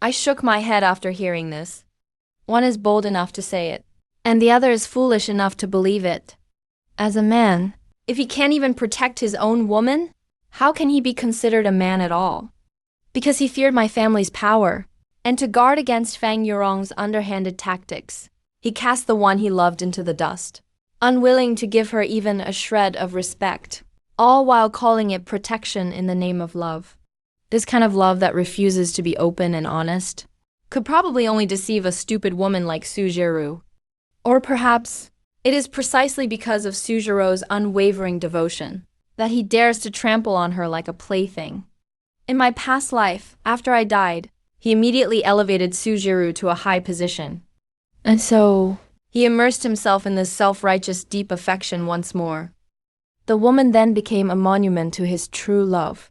I shook my head after hearing this. One is bold enough to say it, and the other is foolish enough to believe it. As a man, if he can't even protect his own woman, how can he be considered a man at all? Because he feared my family's power, and to guard against Fang Yurong's underhanded tactics, he cast the one he loved into the dust, unwilling to give her even a shred of respect, all while calling it protection in the name of love. This kind of love that refuses to be open and honest could probably only deceive a stupid woman like Sujiru. Or perhaps it is precisely because of Sujiro's unwavering devotion that he dares to trample on her like a plaything. In my past life, after I died, he immediately elevated Sujiru to a high position. And so, he immersed himself in this self-righteous deep affection once more. The woman then became a monument to his true love.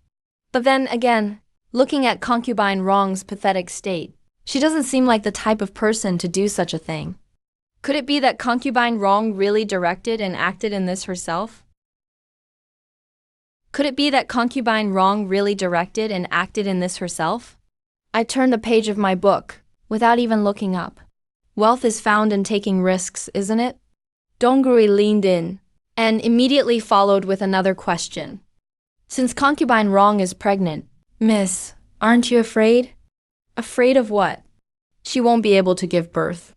But then again, looking at concubine Rong's pathetic state, she doesn't seem like the type of person to do such a thing. Could it be that concubine Rong really directed and acted in this herself? I turned the page of my book, without even looking up. Wealth is found in taking risks, isn't it? Dongrui leaned in, and immediately followed with another question. Since concubine Rong is pregnant, Miss, aren't you afraid? Afraid of what? She won't be able to give birth.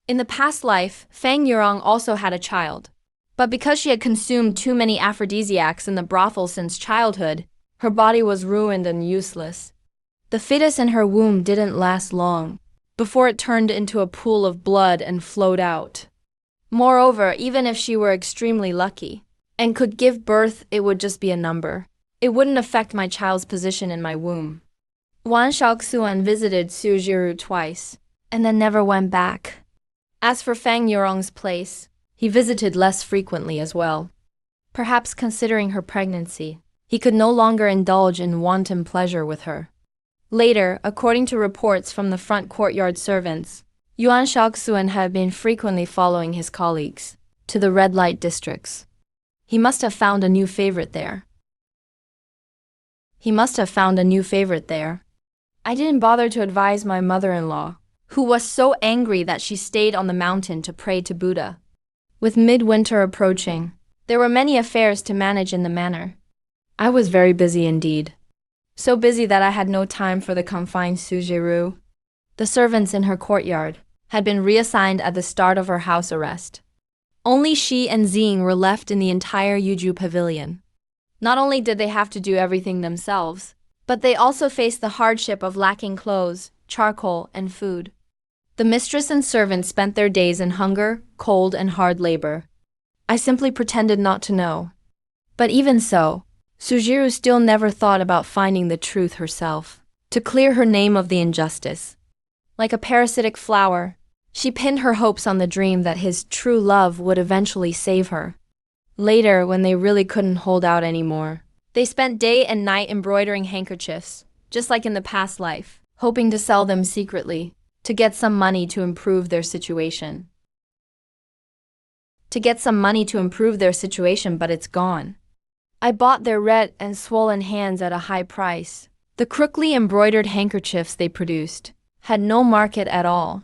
In the past life, Fang Yurong also had a child. But because she had consumed too many aphrodisiacs in the brothel since childhood, her body was ruined and useless. The fetus in her womb didn't last long, before it turned into a pool of blood and flowed out. Moreover, even if she were extremely lucky and could give birth, it would just be a number. It wouldn't affect my child's position in my womb. Wan Shaoxuan visited Sujiru twice, and then never went back. As for Fang Yurong's place, he visited less frequently as well. Perhaps considering her pregnancy, he could no longer indulge in wanton pleasure with her. Later, according to reports from the front courtyard servants, Yuan Shaoxuan had been frequently following his colleagues to the red light districts. He must have found a new favorite there. I didn't bother to advise my mother-in-law, who was so angry that she stayed on the mountain to pray to Buddha. With midwinter approaching, there were many affairs to manage in the manor. I was very busy indeed. So busy that I had no time for the confined Sujiru. The servants in her courtyard had been reassigned at the start of her house arrest. Only she and Xing were left in the entire Yuju pavilion. Not only did they have to do everything themselves, but they also faced the hardship of lacking clothes, charcoal, and food. The mistress and servant spent their days in hunger, cold, and hard labor. I simply pretended not to know. But even so, Sujiru still never thought about finding the truth herself, to clear her name of the injustice. Like a parasitic flower, she pinned her hopes on the dream that his true love would eventually save her. Later, when they really couldn't hold out anymore, they spent day and night embroidering handkerchiefs, just like in the past life, hoping to sell them secretly, to get some money to improve their situation. But it's gone. I bought their red and swollen hands at a high price. The crookedly embroidered handkerchiefs they produced had no market at all.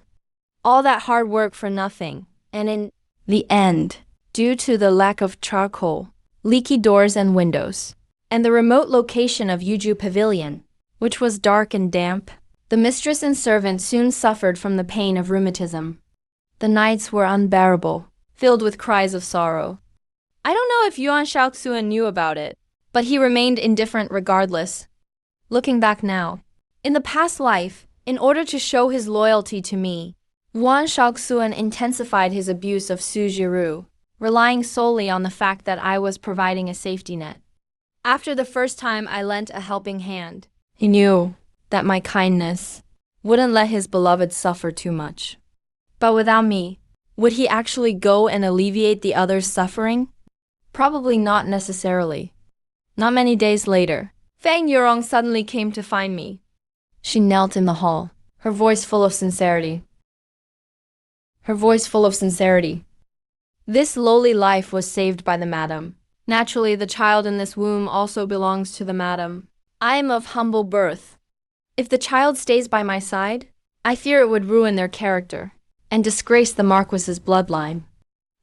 All that hard work for nothing, and in the end, due to the lack of charcoal, leaky doors and windows, and the remote location of Yuju Pavilion, which was dark and damp, the mistress and servant soon suffered from the pain of rheumatism. The nights were unbearable, filled with cries of sorrow. I don't know if Yuan Shaoxuan knew about it, but he remained indifferent regardless. Looking back now, in the past life, in order to show his loyalty to me, Yuan Shaoxuan intensified his abuse of Sujiru, relying solely on the fact that I was providing a safety net. After the first time I lent a helping hand, he knew that my kindness wouldn't let his beloved suffer too much. But without me, would he actually go and alleviate the other's suffering? Probably not necessarily. Not many days later, Fang Yurong suddenly came to find me. She knelt in the hall, her voice full of sincerity. This lowly life was saved by the madam. Naturally, the child in this womb also belongs to the madam. I am of humble birth. If the child stays by my side, I fear it would ruin their character and disgrace the Marquis's bloodline.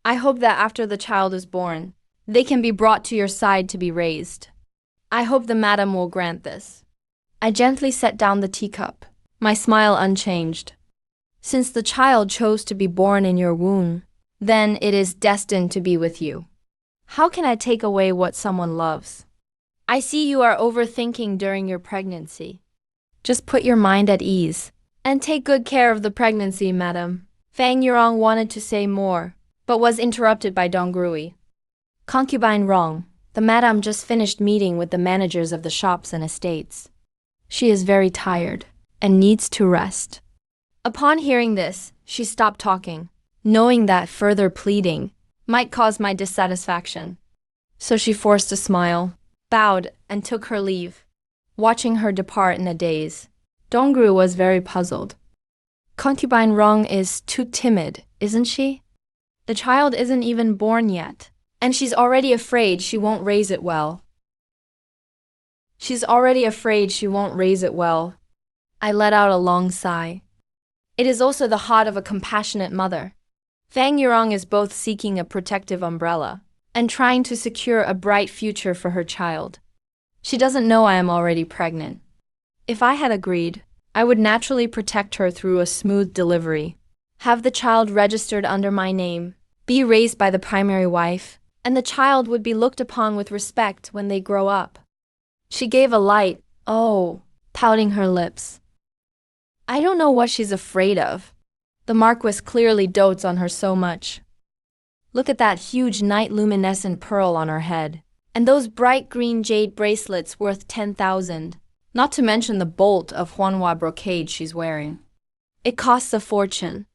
I hope that after the child is born, they can be brought to your side to be raised. I hope the madam will grant this. I gently set down the teacup, my smile unchanged. Since the child chose to be born in your womb, then it is destined to be with you. How can I take away what someone loves? I see you are overthinking during your pregnancy. Just put your mind at ease and take good care of the pregnancy, madam. Fang Yurong wanted to say more, but was interrupted by Donggrui. Concubine Rong, the madam just finished meeting with the managers of the shops and estates. She is very tired and needs to rest. Upon hearing this, she stopped talking, knowing that further pleading might cause my dissatisfaction. So she forced a smile, bowed, and took her leave. Watching her depart in a daze, Dongru was very puzzled. Concubine Rong is too timid, isn't she? The child isn't even born yet, and she's already afraid she won't raise it well. I let out a long sigh. It is also the heart of a compassionate mother. Fang Yurong is both seeking a protective umbrella and trying to secure a bright future for her child. She doesn't know I am already pregnant. If I had agreed, I would naturally protect her through a smooth delivery, have the child registered under my name, be raised by the primary wife, and the child would be looked upon with respect when they grow up. She gave a light, pouting her lips. I don't know what she's afraid of. The Marquis clearly dotes on her so much. Look at that huge night-luminescent pearl on her head, and those bright green jade bracelets worth 10,000, not to mention the bolt of Huanhua brocade she's wearing. It costs a fortune.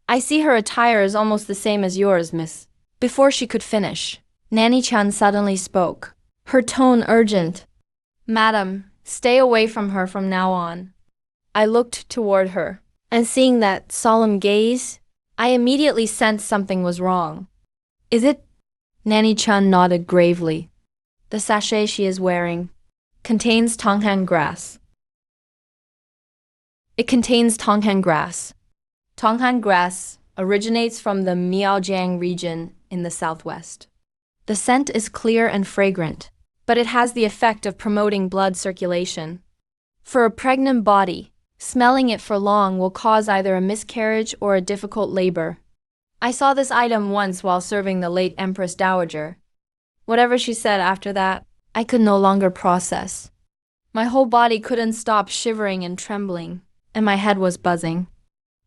I see her attire is almost the same as yours, miss. Before she could finish, Nanny Chan suddenly spoke, her tone urgent. Madam, stay away from her from now on. I looked toward her, and seeing that solemn gaze, I immediately sensed something was wrong. Is it? Nanny Chan nodded gravely. The sachet she is wearing contains tonghan grass. It contains tonghan grass. Tonghan grass originates from the Miaojiang region in the southwest. The scent is clear and fragrant, but it has the effect of promoting blood circulation. For a pregnant body, smelling it for long will cause either a miscarriage or a difficult labor. I saw this item once while serving the late Empress Dowager. Whatever she said after that, I could no longer process. My whole body couldn't stop shivering and trembling, and my head was buzzing.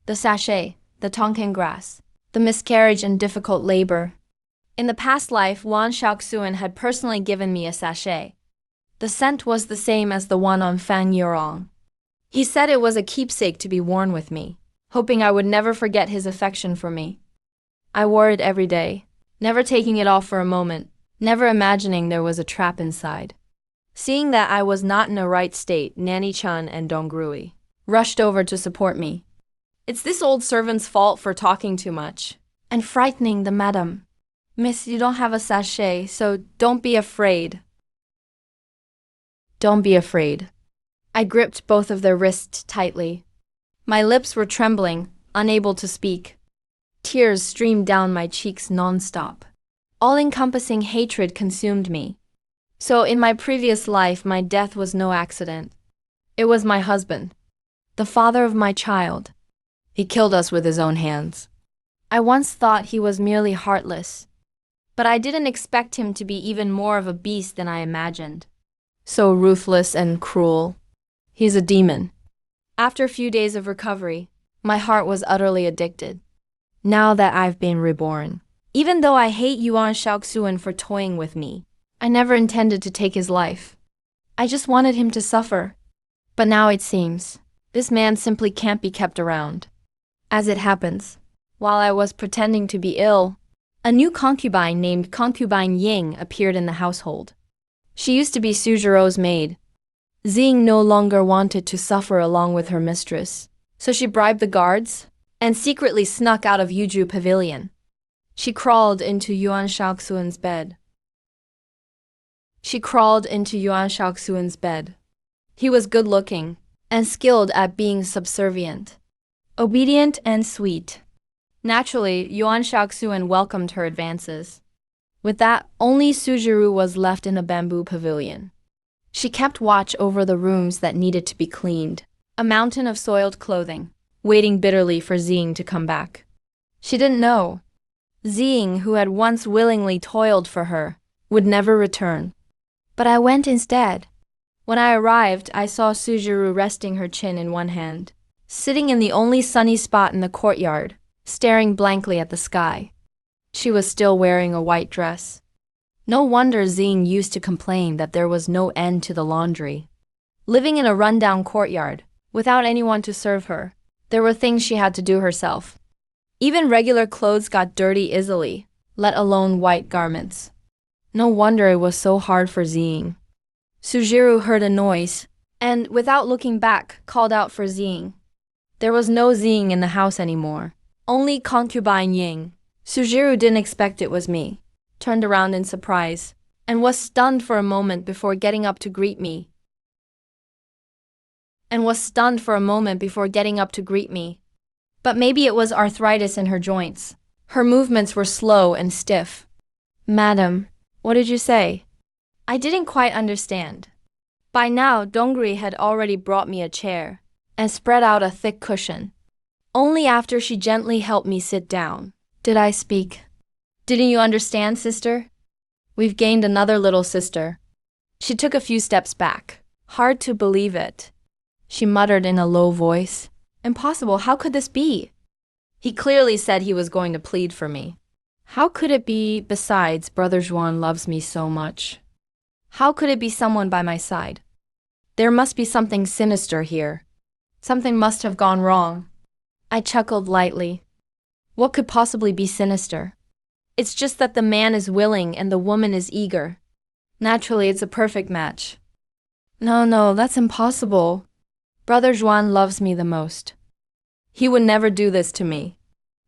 the sachet, the tonkan grass, the miscarriage and difficult labor. In the past life, Wan Shaoxuan had personally given me a sachet. The scent was the same as the one on Fan Yurong. He said it was a keepsake to be worn with me, hoping I would never forget his affection for me. I wore it every day, never taking it off for a moment, never imagining there was a trap inside. Seeing that I was not in a right state, Nanny Chan and Donggrui rushed over to support me. It's this old servant's fault for talking too much and frightening the madam. Miss, you don't have a sachet, so don't be afraid. Don't be afraid. I gripped both of their wrists tightly. My lips were trembling, unable to speak. Tears streamed down my cheeks non-stop. All-encompassing hatred consumed me. So in my previous life, my death was no accident. It was my husband, the father of my child. He killed us with his own hands. I once thought he was merely heartless, but I didn't expect him to be even more of a beast than I imagined. So ruthless and cruel. He's a demon. After a few days of recovery, my heart was utterly addicted. Now that I've been reborn, even though I hate Yuan Shaoxuan for toying with me, I never intended to take his life. I just wanted him to suffer. But now it seems, this man simply can't be kept around. As it happens, while I was pretending to be ill, a new concubine named Concubine Ying appeared in the household. She used to be Su Zhirou's maid. Xing no longer wanted to suffer along with her mistress, so she bribed the guards and secretly snuck out of Yuju Pavilion. She crawled into Yuan Shaoxuan's bed. He was good-looking and skilled at being subservient, obedient and sweet. Naturally, Yuan Shaoxuan welcomed her advances. With that, only Su Zhiru was left in a bamboo pavilion. She kept watch over the rooms that needed to be cleaned, a mountain of soiled clothing, waiting bitterly for Xing to come back. She didn't know. Xing, who had once willingly toiled for her, would never return. But I went instead. When I arrived, I saw Su Zhiru resting her chin in one hand, sitting in the only sunny spot in the courtyard, staring blankly at the sky. She was still wearing a white dress. No wonder Xing used to complain that there was no end to the laundry. Living in a rundown courtyard, without anyone to serve her, there were things she had to do herself. Even regular clothes got dirty easily, let alone white garments. No wonder it was so hard for Xing. Su Zhiru heard a noise, and without looking back, called out for Xing. There was no Xing in the house anymore, only concubine Ying. Su Zhiru didn't expect it was me, turned around in surprise, and was stunned for a moment before getting up to greet me. But maybe it was arthritis in her joints. Her movements were slow and stiff. Madam, what did you say? I didn't quite understand. By now, Dongri had already brought me a chair and spread out a thick cushion. Only after she gently helped me sit down did I speak. Didn't you understand, sister? We've gained another little sister. She took a few steps back. Hard to believe it. She muttered in a low voice. Impossible, how could this be? He clearly said he was going to plead for me. How could it be? Besides, Brother Zhuan loves me so much. How could it be someone by my side? There must be something sinister here. Something must have gone wrong. I chuckled lightly. What could possibly be sinister? It's just that the man is willing and the woman is eager. Naturally, it's a perfect match. No, that's impossible. Brother Zhuan loves me the most. He would never do this to me.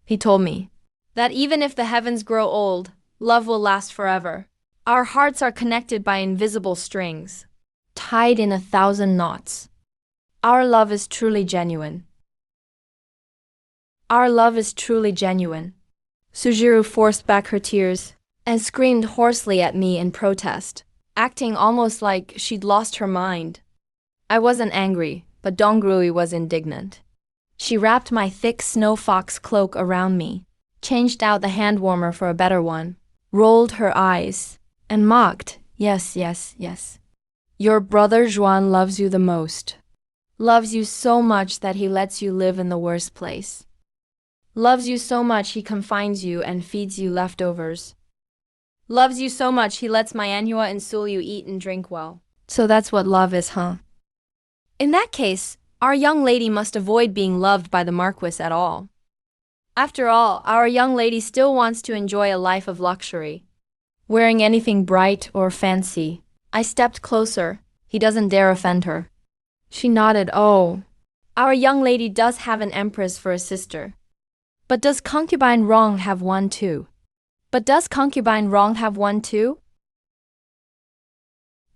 He told me that even if the heavens grow old, love will last forever. Our hearts are connected by invisible strings, tied in 1,000 knots. Our love is truly genuine. Su Zhiru forced back her tears and screamed hoarsely at me in protest, acting almost like she'd lost her mind. I wasn't angry, but Donggrui was indignant. She wrapped my thick snow fox cloak around me, changed out the hand warmer for a better one, rolled her eyes, and mocked, yes. Your brother Zhuan loves you the most. Loves you so much that he lets you live in the worst place. Loves you so much he confines you and feeds you leftovers. Loves you so much he lets Myanua and Sul you eat and drink well. So that's what love is, huh? In that case, our young lady must avoid being loved by the Marquis at all. After all, our young lady still wants to enjoy a life of luxury. Wearing anything bright or fancy. I stepped closer. He doesn't dare offend her. She nodded. Oh, our young lady does have an empress for a sister. But does concubine Rong have one too?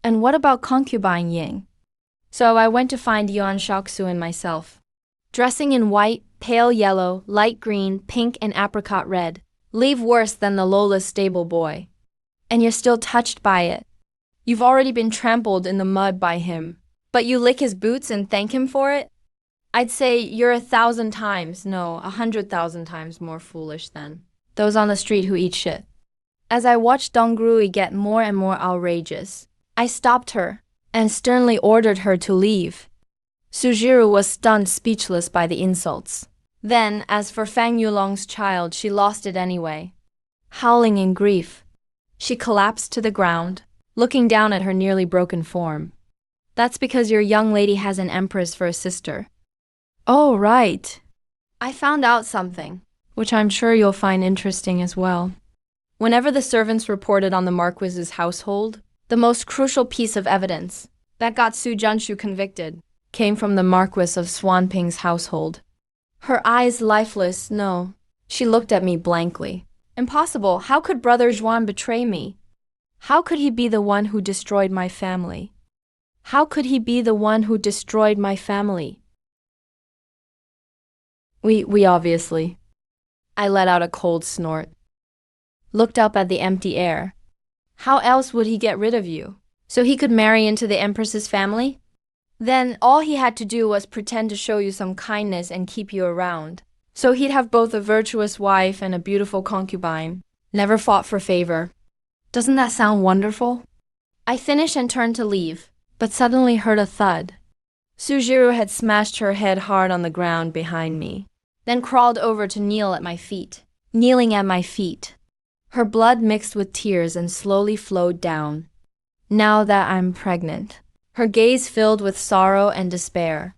And what about concubine Ying? So I went to find Yuan Shaoxuan myself. Dressing in white, pale yellow, light green, pink and apricot red. Leave worse than the Lola's stable boy. And you're still touched by it. You've already been trampled in the mud by him. But you lick his boots and thank him for it? I'd say you're 1,000 times, no, 100,000 times more foolish than those on the street who eat shit. As I watched Dongrui get more and more outrageous, I stopped her and sternly ordered her to leave. Sujiru was stunned speechless by the insults. Then, as for Fang Yulong's child, she lost it anyway. Howling in grief, she collapsed to the ground, looking down at her nearly broken form. That's because your young lady has an empress for a sister. Oh, right. I found out something, which I'm sure you'll find interesting as well. Whenever the servants reported on the Marquis's household, the most crucial piece of evidence that got Su Junshu convicted came from the Marquis of Swanping's household. Her eyes lifeless, no. She looked at me blankly. Impossible. How could Brother Zhuan betray me? How could he be the one who destroyed my family? We obviously. I let out a cold snort. Looked up at the empty air. How else would he get rid of you? So he could marry into the Empress's family? Then all he had to do was pretend to show you some kindness and keep you around. So he'd have both a virtuous wife and a beautiful concubine. Never fought for favor. Doesn't that sound wonderful? I finished and turned to leave, but suddenly heard a thud. Sujiru had smashed her head hard on the ground behind me, then crawled over to kneeling at my feet. Her blood mixed with tears and slowly flowed down. Now that I'm pregnant. Her gaze filled with sorrow and despair.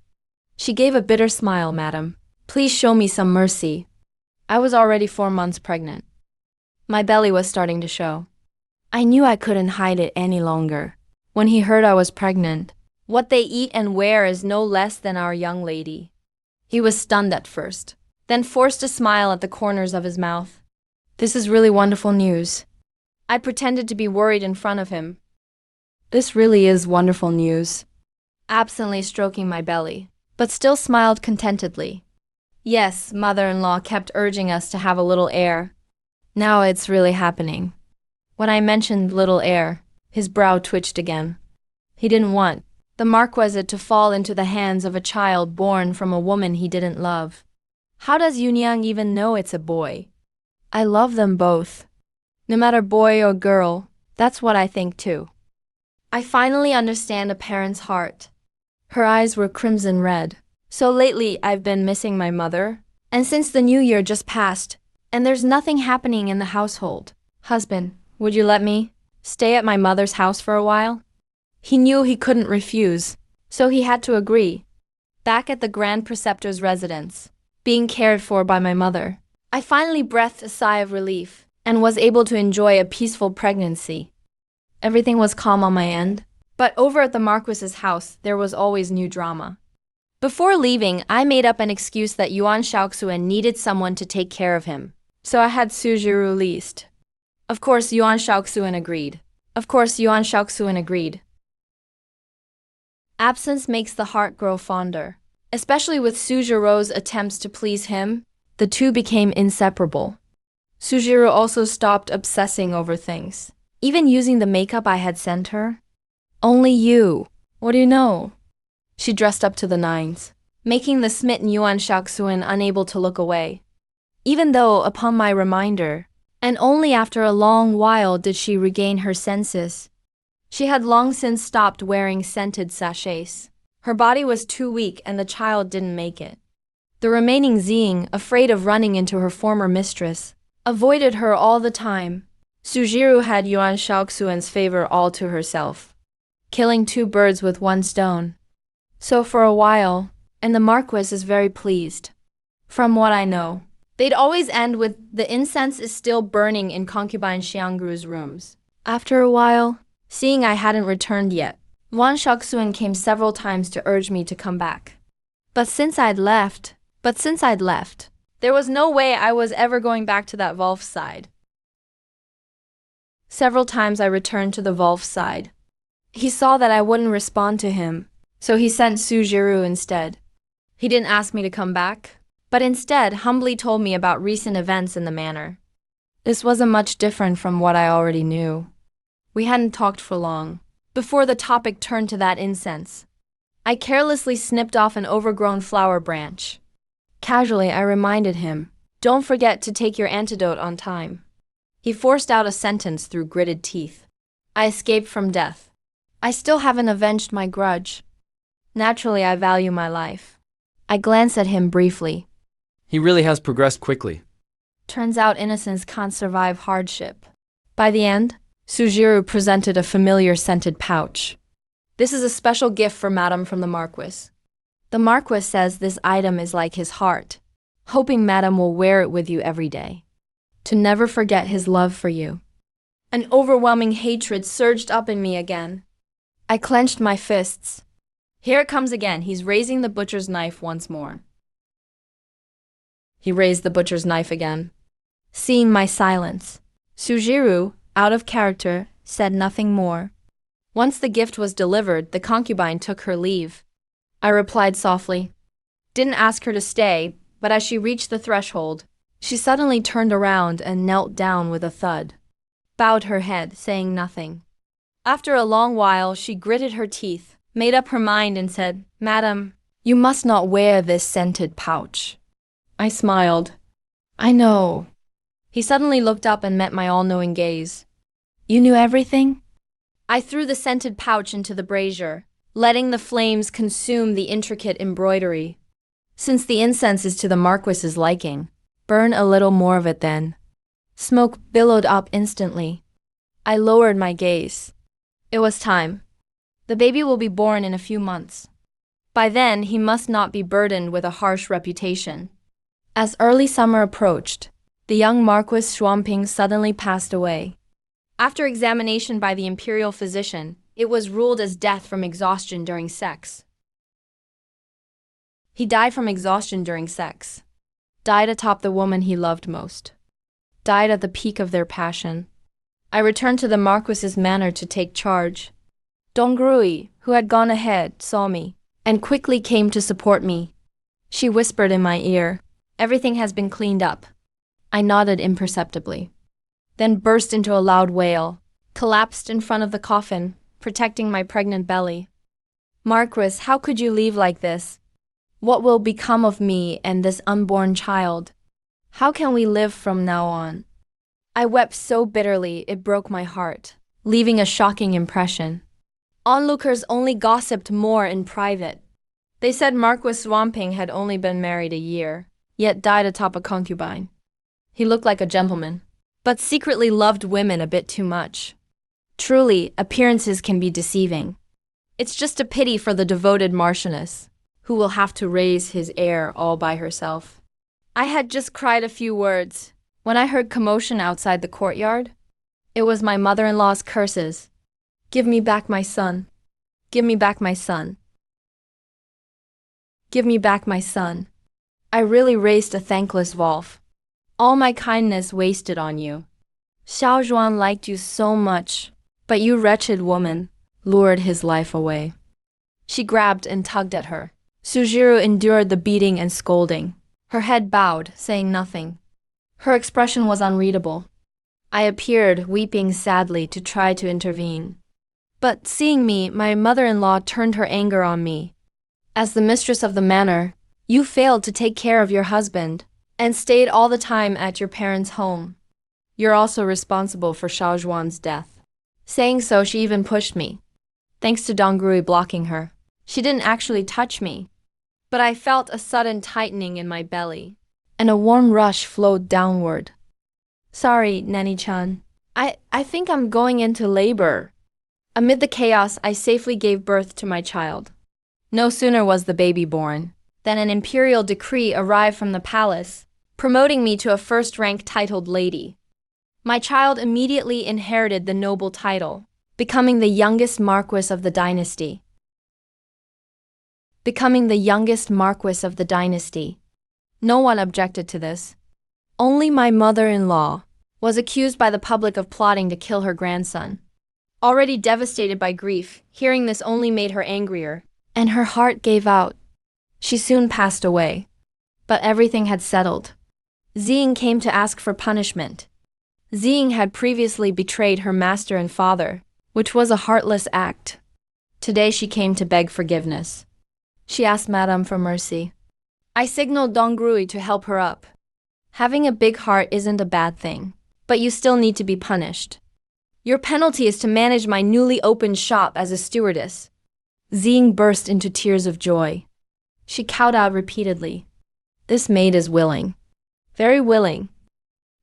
She gave a bitter smile, madam. Please show me some mercy. I was already 4 months pregnant. My belly was starting to show. I knew I couldn't hide it any longer. When he heard I was pregnant, what they eat and wear is no less than our young lady. He was stunned at first, then forced a smile at the corners of his mouth. This is really wonderful news. I pretended to be worried in front of him. This really is wonderful news. Absently stroking my belly, but still smiled contentedly. Yes, mother-in-law kept urging us to have a little heir. Now it's really happening. When I mentioned little heir, his brow twitched again. He didn't want the Marquisate to fall into the hands of a child born from a woman he didn't love. How does Yunyang even know it's a boy? I love them both. No matter boy or girl, that's what I think too. I finally understand a parent's heart. Her eyes were crimson red. So lately I've been missing my mother, and since the new year just passed, and there's nothing happening in the household. Husband, would you let me stay at my mother's house for a while? He knew he couldn't refuse, so he had to agree. Back at the Grand Preceptor's residence, being cared for by my mother, I finally breathed a sigh of relief and was able to enjoy a peaceful pregnancy. Everything was calm on my end, but over at the Marquis's house there was always new drama. Before leaving, I made up an excuse that Yuan Shaoxuan needed someone to take care of him, so I had Sujiru released. Of course, Yuan Shaoxuan agreed. Absence makes the heart grow fonder. Especially with Sujiro's attempts to please him, the two became inseparable. Sujiru also stopped obsessing over things, even using the makeup I had sent her. Only you. What do you know? She dressed up to the nines, making the smitten Yuan Shaoxuan unable to look away. Even though, upon my reminder, and only after a long while did she regain her senses, she had long since stopped wearing scented sachets. Her body was too weak and the child didn't make it. The remaining Xing, afraid of running into her former mistress, avoided her all the time. Sujiru had Yuan Shaoxuan's favor all to herself, killing two birds with one stone. So for a while, and the Marquis is very pleased. From what I know, they'd always end with the incense is still burning in concubine Xiangru's rooms. After a while, seeing I hadn't returned yet, Yuan Shaoxuan came several times to urge me to come back. But since I'd left, there was no way I was ever going back to that Wolf's side. Several times I returned to the Wolf's side. He saw that I wouldn't respond to him, so he sent Sujiru instead. He didn't ask me to come back, but instead humbly told me about recent events in the manor. This wasn't much different from what I already knew. We hadn't talked for long, before the topic turned to that incense. I carelessly snipped off an overgrown flower branch. Casually, I reminded him, "Don't forget to take your antidote on time." He forced out a sentence through gritted teeth. I escaped from death. I still haven't avenged my grudge. Naturally, I value my life. I glanced at him briefly. He really has progressed quickly. Turns out innocence can't survive hardship. By the end, Sujiru presented a familiar scented pouch. "This is a special gift for Madame from the Marquis. The Marquis says this item is like his heart, hoping Madame will wear it with you every day, to never forget his love for you." An overwhelming hatred surged up in me again. I clenched my fists. Here it comes again. He's raising the butcher's knife once more. He raised the butcher's knife again. Seeing my silence, Sujiru, out of character, said nothing more. Once the gift was delivered, the concubine took her leave. I replied softly. Didn't ask her to stay, but as she reached the threshold, she suddenly turned around and knelt down with a thud. Bowed her head, saying nothing. After a long while, she gritted her teeth, made up her mind and said, "Madam, you must not wear this scented pouch." I smiled. "I know." He suddenly looked up and met my all-knowing gaze. "You knew everything?" I threw the scented pouch into the brazier, letting the flames consume the intricate embroidery. Since the incense is to the Marquis's liking, burn a little more of it then. Smoke billowed up instantly. I lowered my gaze. It was time. The baby will be born in a few months. By then, he must not be burdened with a harsh reputation. As early summer approached, the young Marquis Xuanping suddenly passed away. After examination by the imperial physician, it was ruled as death from exhaustion during sex. He died from exhaustion during sex. Died atop the woman he loved most. Died at the peak of their passion. I returned to the Marquis's manor to take charge. Dongrui, who had gone ahead, saw me, and quickly came to support me. She whispered in my ear, "Everything has been cleaned up." I nodded imperceptibly, then burst into a loud wail, collapsed in front of the coffin, protecting my pregnant belly. "Marquis, how could you leave like this? What will become of me and this unborn child? How can we live from now on?" I wept so bitterly it broke my heart, leaving a shocking impression. Onlookers only gossiped more in private. They said Marquis Swamping had only been married a year, yet died atop a concubine. He looked like a gentleman, but secretly loved women a bit too much. Truly, appearances can be deceiving. It's just a pity for the devoted Marchioness, who will have to raise his heir all by herself. I had just cried a few words when I heard commotion outside the courtyard. It was my mother-in-law's curses. "Give me back my son. Give me back my son. Give me back my son." I really raised a thankless Wolf. All my kindness wasted on you. Xiao Zhuan liked you so much, but you wretched woman lured his life away. She grabbed and tugged at her. Sujiru endured the beating and scolding, her head bowed, saying nothing. Her expression was unreadable. I appeared, weeping sadly, to try to intervene. But seeing me, my mother-in-law turned her anger on me. As the mistress of the manor, you failed to take care of your husband and stayed all the time at your parents' home. You're also responsible for Xiao Zhuan's death. Saying so, she even pushed me. Thanks to Dongrui blocking her, she didn't actually touch me. but I felt a sudden tightening in my belly, and a warm rush flowed downward. Sorry, Nanny-chan. I think I'm going into labor. Amid the chaos, I safely gave birth to my child. No sooner was the baby born than an imperial decree arrived from the palace, promoting me to a first-rank titled lady. My child immediately inherited the noble title, becoming the youngest marquis of the dynasty. No one objected to this. Only my mother-in-law was accused by the public of plotting to kill her grandson. Already devastated by grief, hearing this only made her angrier, and her heart gave out. She soon passed away. But everything had settled. Ziying came to ask for punishment. Ziying had previously betrayed her master and father, which was a heartless act. Today she came to beg forgiveness. She asked Madame for mercy. I signaled Dongrui to help her up. Having a big heart isn't a bad thing, but you still need to be punished. Your penalty is to manage my newly opened shop as a stewardess. Ziying burst into tears of joy. She kowtowed repeatedly. This maid is willing. Very willing.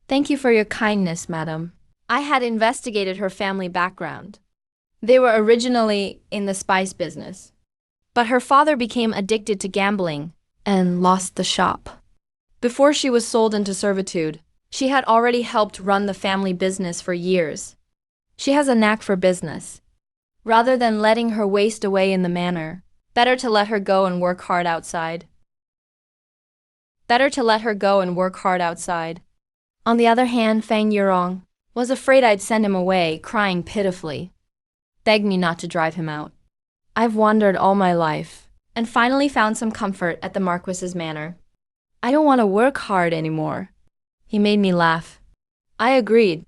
Thank you for your kindness, madam. I had investigated her family background. They were originally in the spice business. But her father became addicted to gambling and lost the shop. Before she was sold into servitude, she had already helped run the family business for years. She has a knack for business. Rather than letting her waste away in the manor, better to let her go and work hard outside. On the other hand, Fang Yurong was afraid I'd send him away, crying pitifully. Begged me not to drive him out. I've wandered all my life, and finally found some comfort at the Marquis's manor. I don't want to work hard anymore. He made me laugh. I agreed.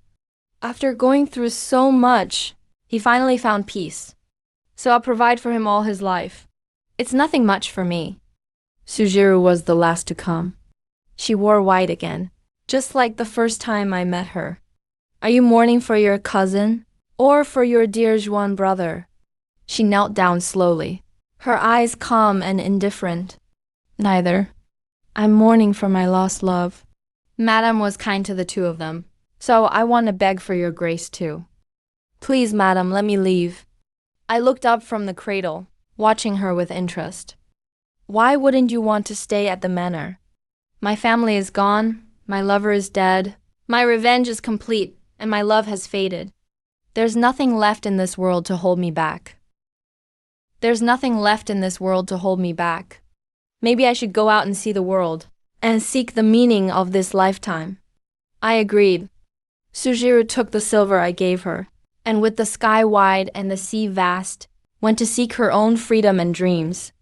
After going through so much, he finally found peace. So I'll provide for him all his life. It's nothing much for me. Sujiro was the last to come. She wore white again, just like the first time I met her. Are you mourning for your cousin, or for your dear Zhuan brother? She knelt down slowly, her eyes calm and indifferent. Neither. I'm mourning for my lost love. Madame was kind to the two of them, so I want to beg for your grace too. Please, madam, let me leave. I looked up from the cradle, watching her with interest. Why wouldn't you want to stay at the manor? My family is gone, my lover is dead, my revenge is complete, and my love has faded. There's nothing left in this world to hold me back. Maybe I should go out and see the world, and seek the meaning of this lifetime. I agreed. Sujiro took the silver I gave her, and with the sky wide and the sea vast, went to seek her own freedom and dreams.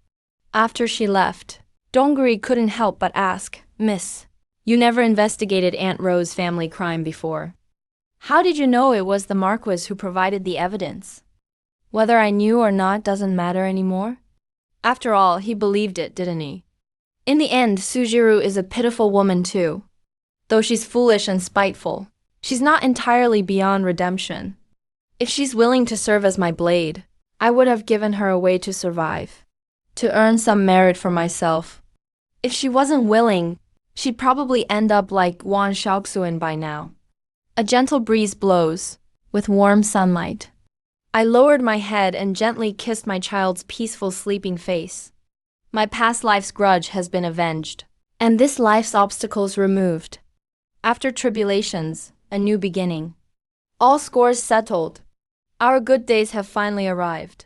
After she left, Dongguri couldn't help but ask, Miss, you never investigated Aunt Rose's family crime before. How did you know it was the Marquis who provided the evidence? Whether I knew or not doesn't matter anymore. After all, he believed it, didn't he? In the end, Sujiro is a pitiful woman too. Though she's foolish and spiteful, she's not entirely beyond redemption. If she's willing to serve as my blade, I would have given her a way to survive, to earn some merit for myself. If she wasn't willing, she'd probably end up like Wan Shaoxuan by now. A gentle breeze blows, with warm sunlight. I lowered my head and gently kissed my child's peaceful sleeping face. My past life's grudge has been avenged, and this life's obstacles removed. After tribulations, a new beginning. All scores settled. Our good days have finally arrived.